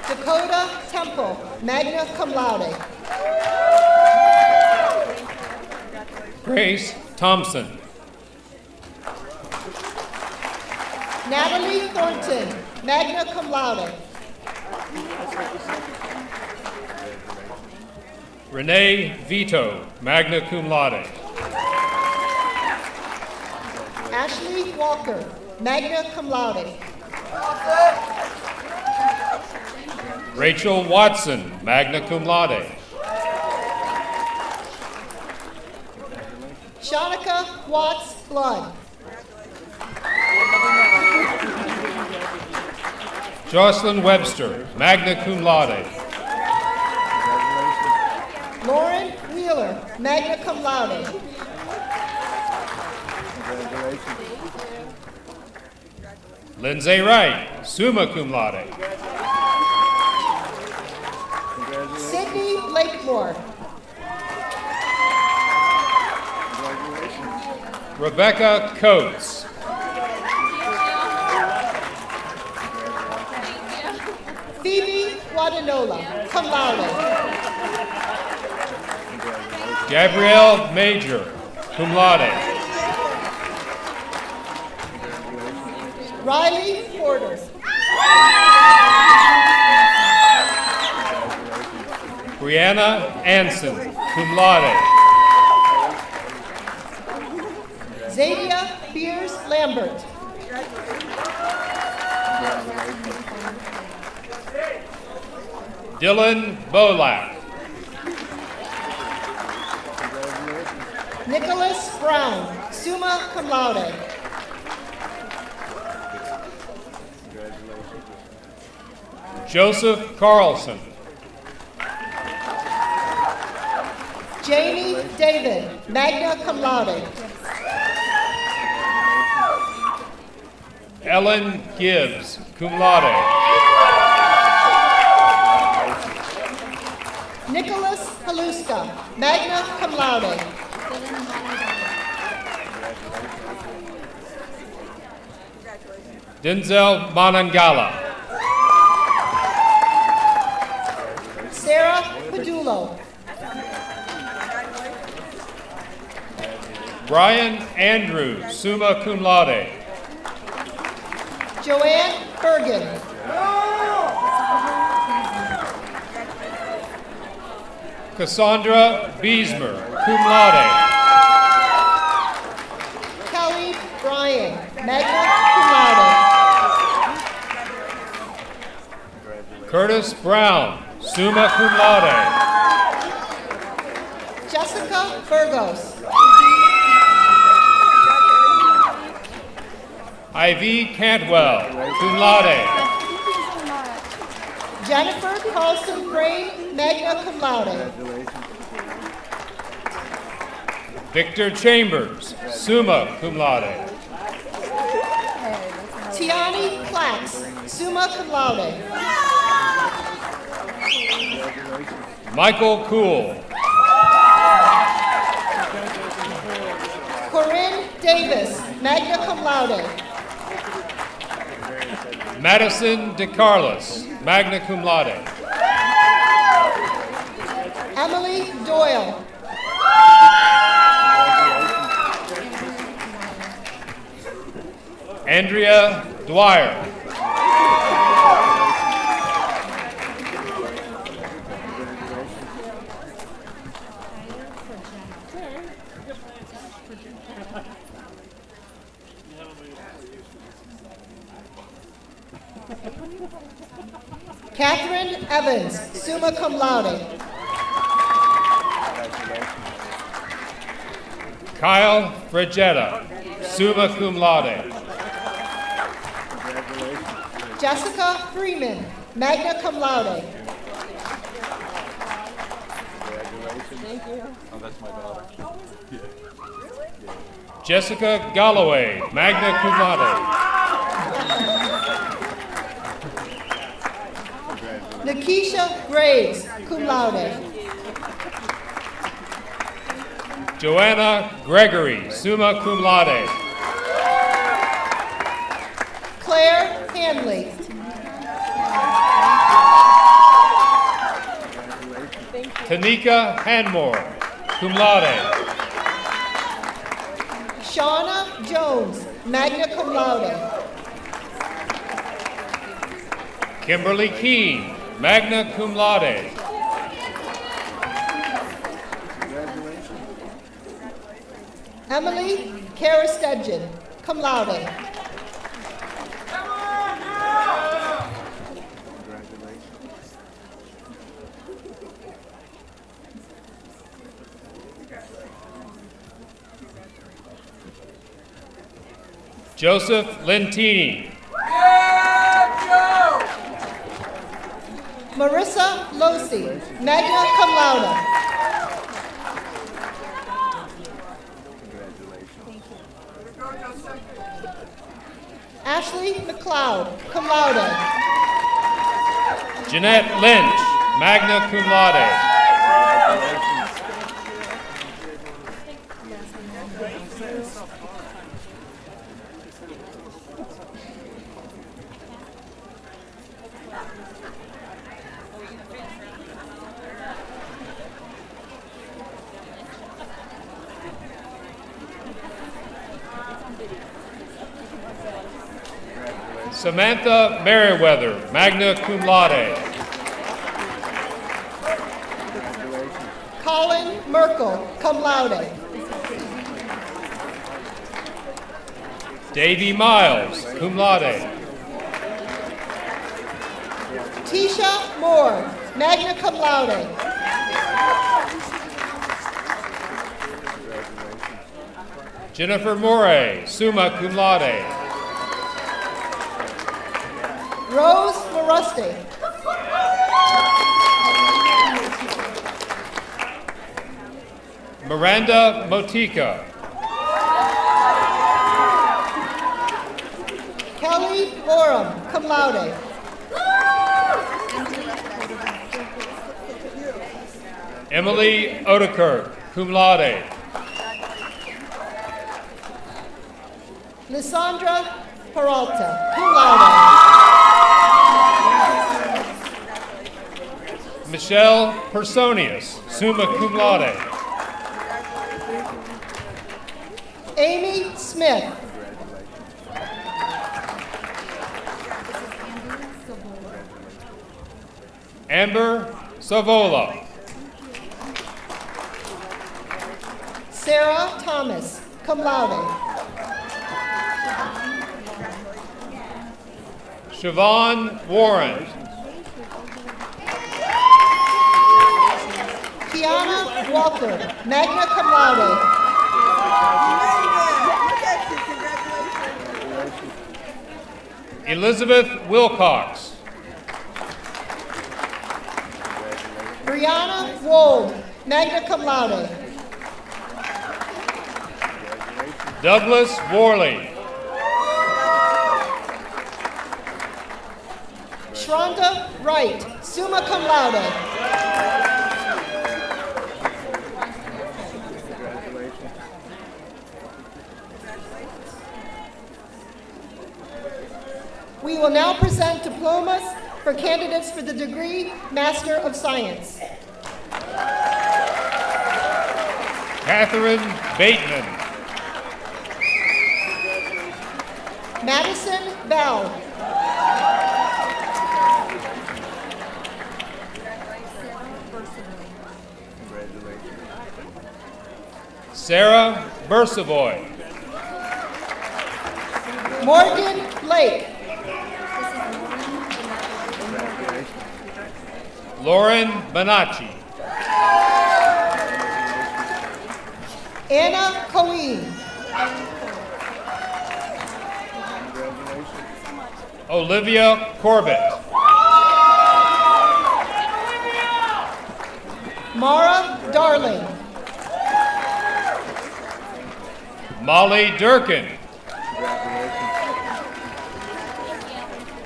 Dakota Temple, magna cum laude. Grace Thompson, Natalie Thornton, magna cum laude. Renee Vito, magna cum laude. Ashley Walker, magna cum laude. Rachel Watson, magna cum laude. Shanika Watts Blood. Jocelyn Webster, magna cum laude. Lauren Wheeler, magna cum laude. Lindsay Wright, summa cum laude. Sydney Blakemore. Rebecca Coates, Phoebe Guadanola, cum laude. Gabrielle Major, cum laude. Riley Porter. Brianna Anson, cum laude. Xavier Beers Lambert. Dylan Bolak, Nicholas Brown, summa cum laude. Joseph Carlson, Jamie David, magna cum laude. Ellen Gibbs, cum laude. Nicholas Haluska, magna cum laude. Denzel Manangala, Sarah Padulo. Brian Andrews, summa cum laude. Joanne Bergen. Cassandra Beesmer, cum laude. Kelly Bryan, magna cum laude. Curtis Brown, summa cum laude. Jessica Burgos. Ivy Cantwell, cum laude. Jennifer Carlson Frame, magna cum laude. Victor Chambers, summa cum laude. Tiani Plax, summa cum laude. Michael Cool, Corinne Davis, magna cum laude. Madison DeCarlos, magna cum laude. Emily Doyle. Andrea Dwyer, Catherine Evans, summa cum laude. Kyle Fregetta, summa cum laude. Jessica Freeman, magna cum laude. Jessica Galloway, magna cum laude. Nikisha Graves, cum laude. Joanna Gregory, summa cum laude. Claire Hanley. Tanika Hanmore, cum laude. Shauna Jones, magna cum laude. Kimberly Keene, magna cum laude. Emily Karastedjan, cum laude. Joseph Lentini, Marissa Losi, magna cum laude. Ashley McLeod, cum laude. Jeanette Lynch, magna cum laude. Samantha Merriweather, magna cum laude. Colin Merkel, cum laude. Davy Miles, cum laude. Tisha Moore, magna cum laude. Jennifer Morey, summa cum laude. Rose Morusti. Miranda Motica, Kelly Borum, cum laude. Emily Odekirk, cum laude. Lysandra Peralta, cum laude. Michelle Personius, summa cum laude. Amy Smith. Amber Savola. Sarah Thomas, cum laude. Siobhan Warren. Kiana Walker, magna cum laude. Elizabeth Wilcox. Brianna Wold, magna cum laude. Douglas Worley. Shronda Wright, summa cum laude. We will now present diplomas for candidates for the degree Master of Science. Catherine Bateman. Madison Bell. Sarah Bersavoy. Morgan Lake. Lauren Bonacci. Anna Coeen. Olivia Corbett. Mara Darling. Molly Durkin.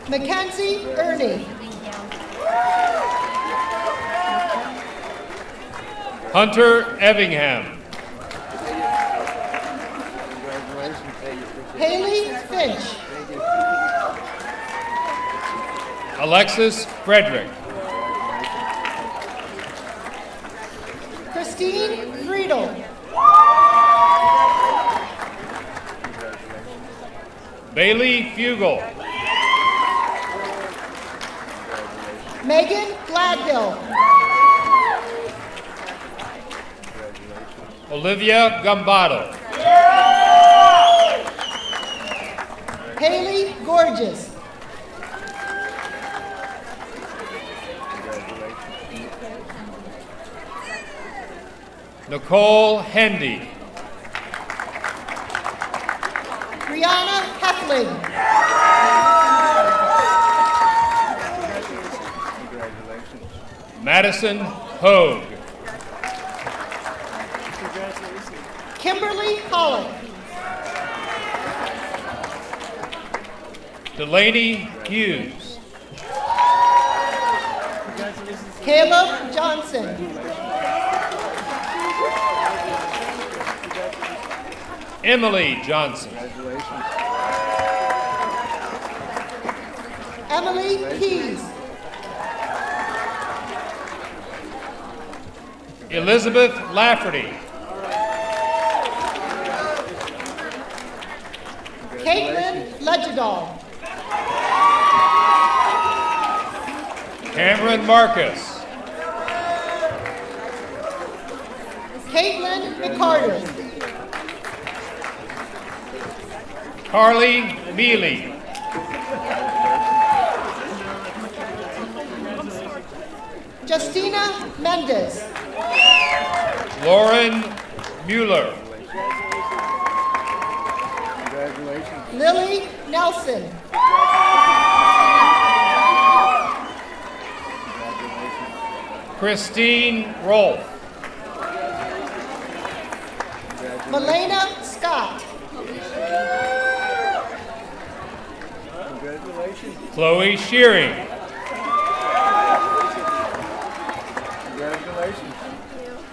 Mackenzie Ernie. Hunter Evingham. Haley Finch. Alexis Frederick. Christine Friedel. Bailey Fugel. Megan Gladhill. Olivia Gambado. Haley Gorgeous. Nicole Hendy. Brianna Heffling. Madison Hogue. Kimberly Holland. Delaney Hughes. Caleb Johnson. Emily Johnson. Emily Keys. Elizabeth Lafferty. Caitlin Legidol. Cameron Marcus. Caitlin McCarter. Carly Mealy. Justina Mendez. Lauren Mueller. Lily Nelson. Christine Rolfe. Melena Scott. Chloe Shearing.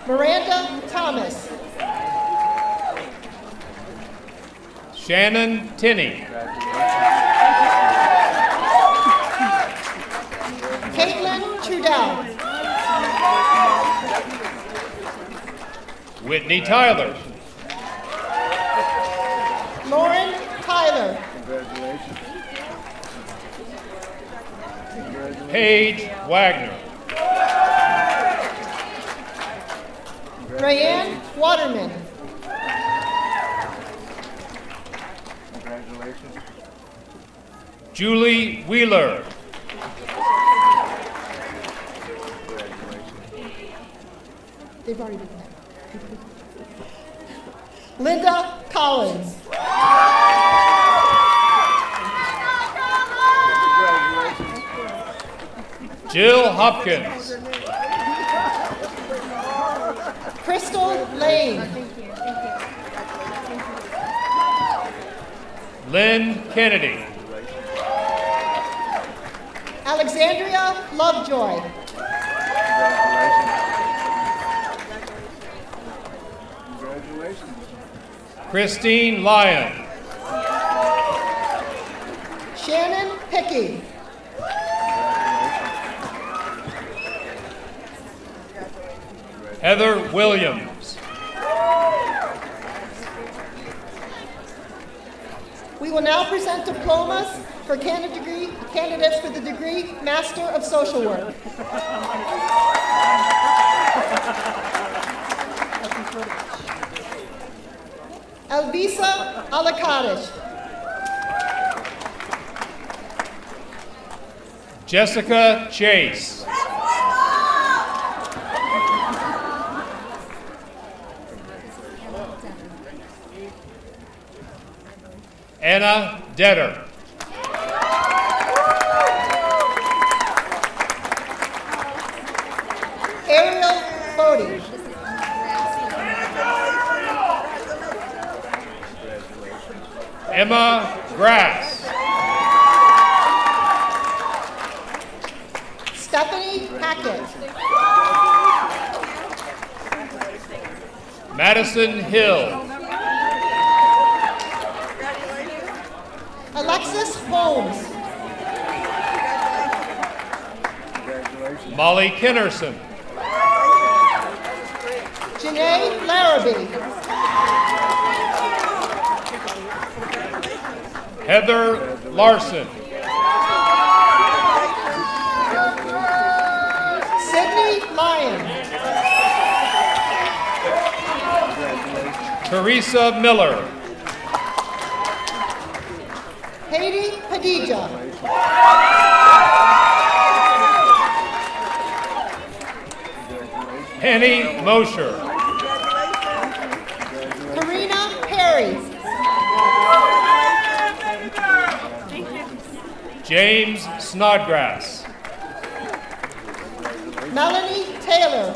Miranda Thomas. Shannon Tinney. Caitlin Trudell. Whitney Tyler. Lauren Tyler. Paige Wagner. Rayanne Waterman. Julie Wheeler. They've already done that. Linda Collins. Jill Hopkins. Crystal Lane. Lynn Kennedy. Alexandria Lovejoy. Christine Lyon. Shannon Hickey. Heather Williams. We will now present diplomas for candidates for the degree Master of Social Work. Elvisa Alakadish. Jessica Chase. Anna Detter. Ariel Bodie. Emma Grass. Stephanie Hackett. Madison Hill. Alexis Holmes. Molly Kinnerson. Janae Larrabee. Heather Larson. Sydney Lyon. Teresa Miller. Haiti Padilla. Penny Mosher. Karina Perry. James Snodgrass. Melanie Taylor.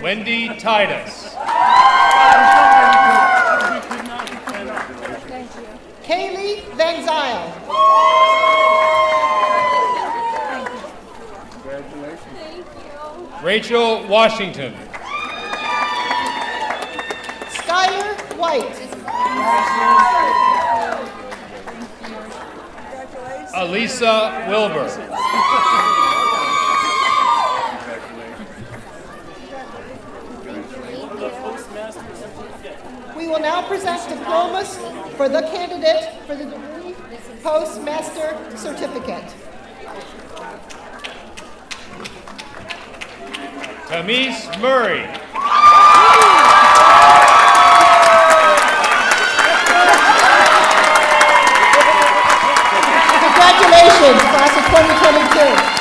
Wendy Titus. Kaylee Van Zyl. Rachel Washington. Skylar White. Alisa Wilbur. We will now present diplomas for the candidate for the degree Postmaster Certificate. Tamise Murray. Congratulations, class of 2022.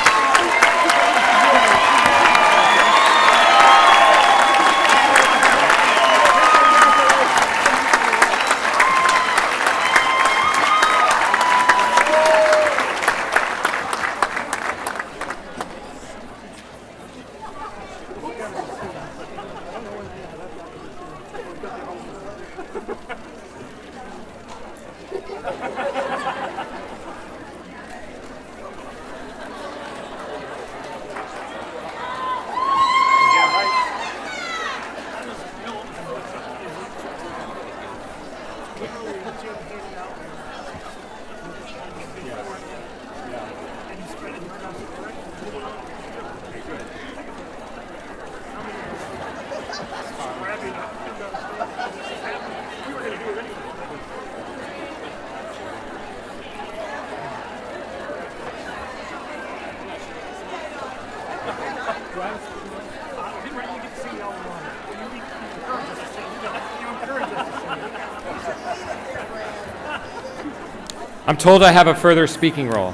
I'm told I have a further speaking role.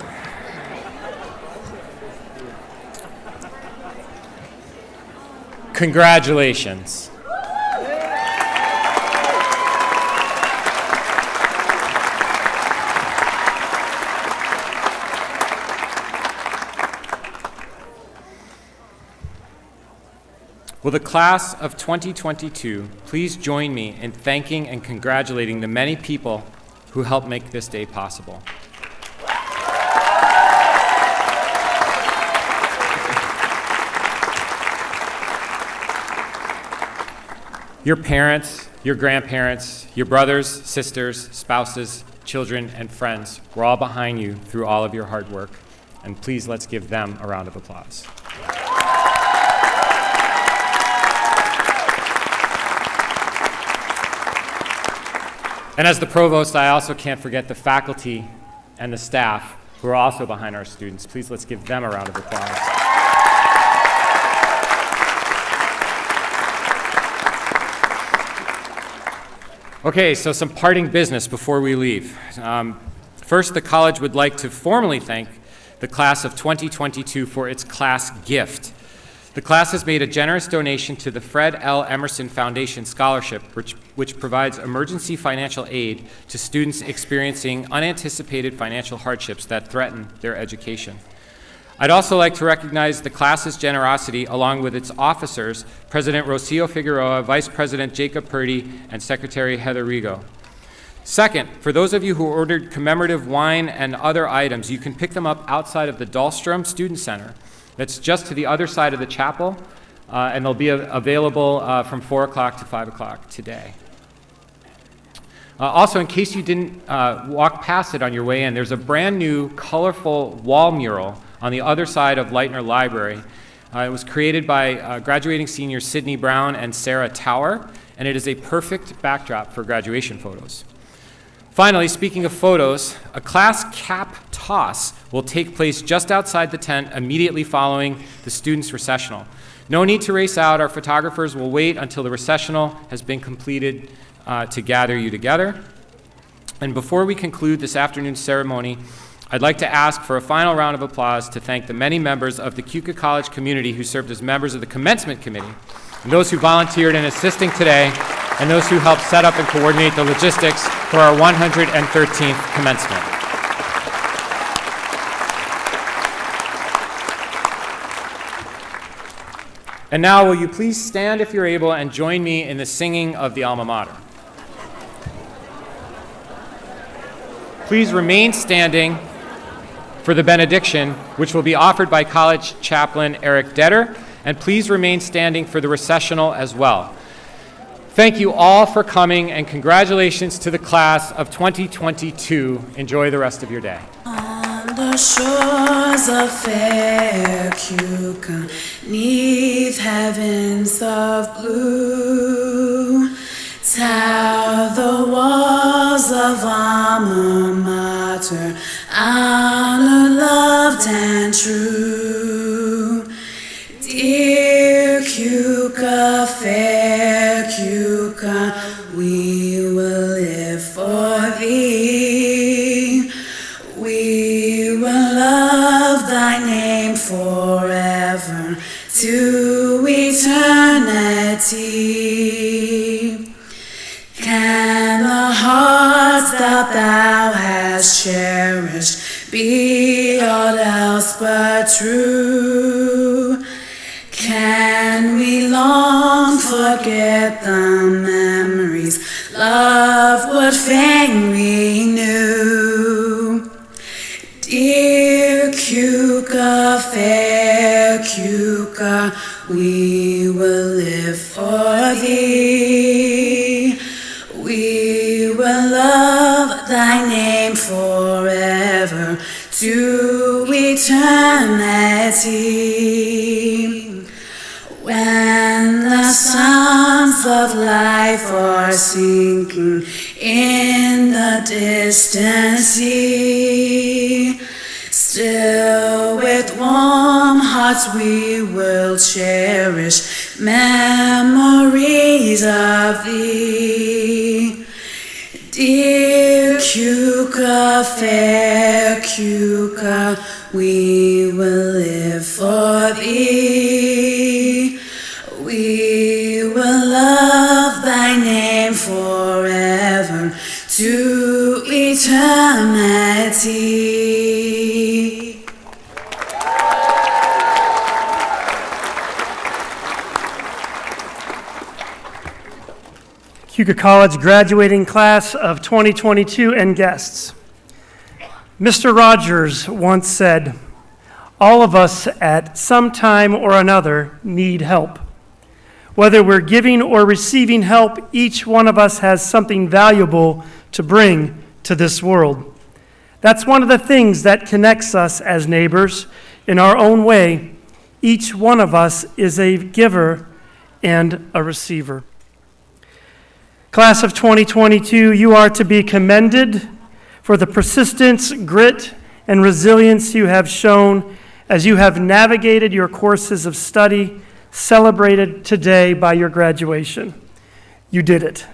Congratulations. Will the class of 2022 please join me in thanking and congratulating the many people who helped make this day possible? Your parents, your grandparents, your brothers, sisters, spouses, children, and friends were all behind you through all of your hard work. And please let's give them a round of applause. And as the provost, I also can't forget the faculty and the staff who are also behind our students. Please let's give them a round of applause. Okay, so some parting business before we leave. First, the college would like to formally thank the class of 2022 for its class gift. The class has made a generous donation to the Fred L. Emerson Foundation Scholarship, which provides emergency financial aid to students experiencing unanticipated financial hardships that threaten their education. I'd also like to recognize the class's generosity along with its officers, President Rocio Figueroa, Vice President Jacob Purdy, and Secretary Heather Rigo. Second, for those of you who ordered commemorative wine and other items, you can pick them up outside of the Dahlstrom Student Center. That's just to the other side of the chapel, and they'll be available from 4 o'clock to 5 o'clock today. Also, in case you didn't walk past it on your way in, there's a brand new colorful wall mural on the other side of Leitner Library. It was created by graduating seniors Sydney Brown and Sarah Tower, and it is a perfect backdrop for graduation photos. Finally, speaking of photos, a class cap toss will take place just outside the tent immediately following the students' recessional. No need to race out. Our photographers will wait until the recessional has been completed to gather you together. And before we conclude this afternoon's ceremony, I'd like to ask for a final round of applause to thank the many members of the Keuka College community who served as members of the Commencement Committee, and those who volunteered in assisting today, and those who helped set up and coordinate the logistics for our 113th commencement. And now, will you please stand if you're able and join me in the singing of the alma mater. Please remain standing for the benediction, which will be offered by College Chaplain Eric Detter, and please remain standing for the recessional as well. Thank you all for coming, and congratulations to the class of 2022. Enjoy the rest of your day. On the shores of fair Keuka, 'neath heavens of blue, tower the walls of alma mater, honor, loved and true. Dear Keuka, fair Keuka, we will live for thee. We will love thy name forever to eternity. Can the hearts that thou hast cherished be aught else but true? Can we long forget the memories love would fain renew? Dear Keuka, fair Keuka, we will live for thee. We will love thy name forever to eternity. When the suns of life are sinking in the distant sea, still with warm hearts we will cherish memories of thee. Dear Keuka, fair Keuka, we will live for thee. We will love thy name forever to eternity. Keuka College graduating class of 2022 and guests. Mr. Rogers once said, "All of us at some time or another need help. Whether we're giving or receiving help, each one of us has something valuable to bring to this world. That's one of the things that connects us as neighbors. In our own way, each one of us is a giver and a receiver." Class of 2022, you are to be commended for the persistence, grit, and resilience you have shown as you have navigated your courses of study, celebrated today by your graduation. You did it.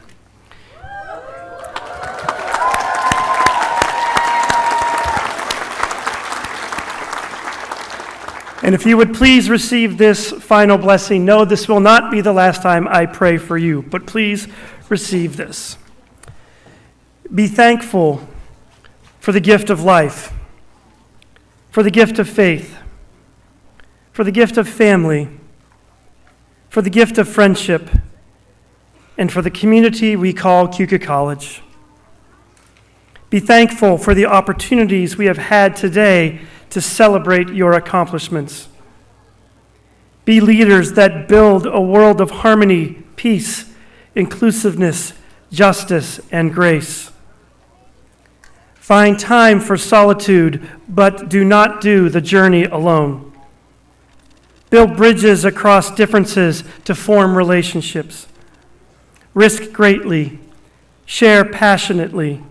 And if you would please receive this final blessing, know this will not be the last time I pray for you, but please receive this. Be thankful for the gift of life, for the gift of faith, for the gift of family, for the gift of friendship, and for the community we call Keuka College. Be thankful for the opportunities we have had today to celebrate your accomplishments. Be leaders that build a world of harmony, peace, inclusiveness, justice, and grace. Find time for solitude, but do not do the journey alone. Build bridges across differences to form relationships. Risk greatly, share passionately,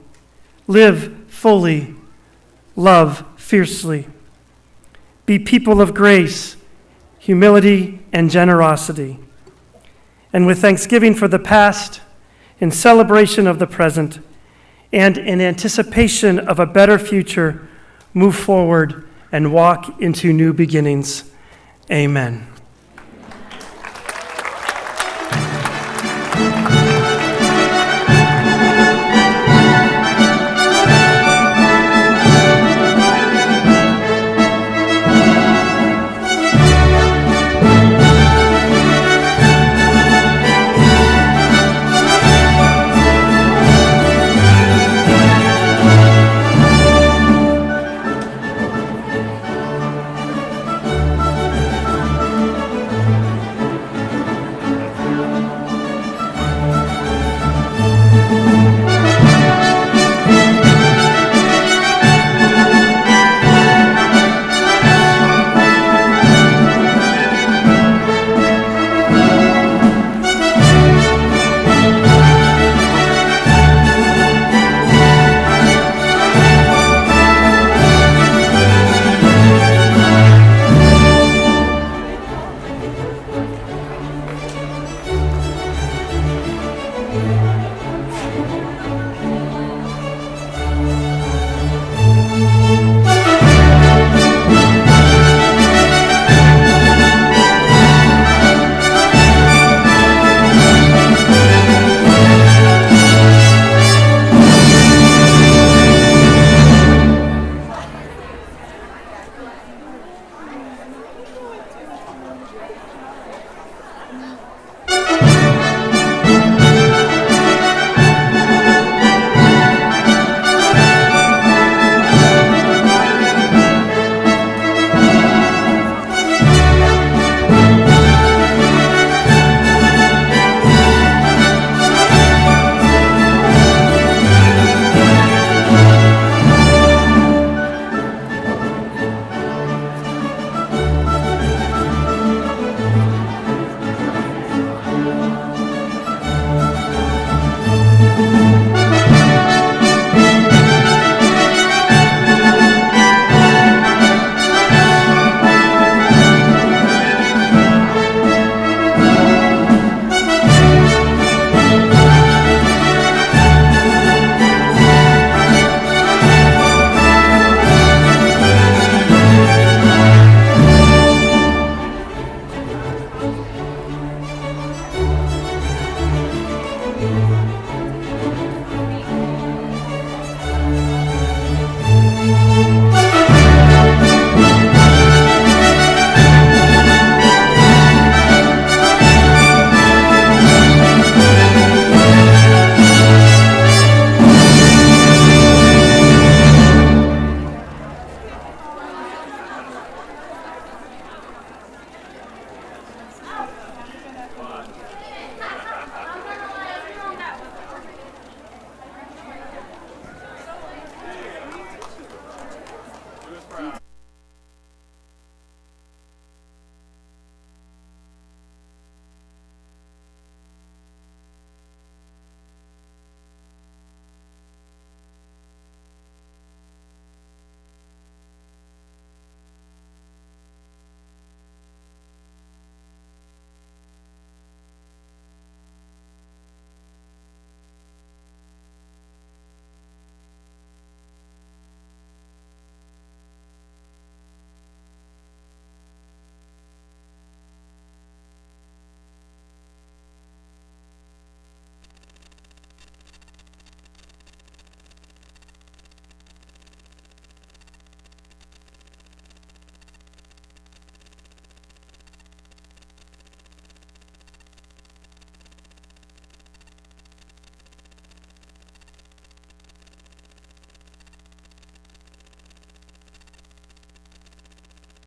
live fully, love fiercely. Be people of grace, humility, and generosity. And with thanksgiving for the past, in celebration of the present, and in anticipation of a better future, move forward and walk into new beginnings. Amen.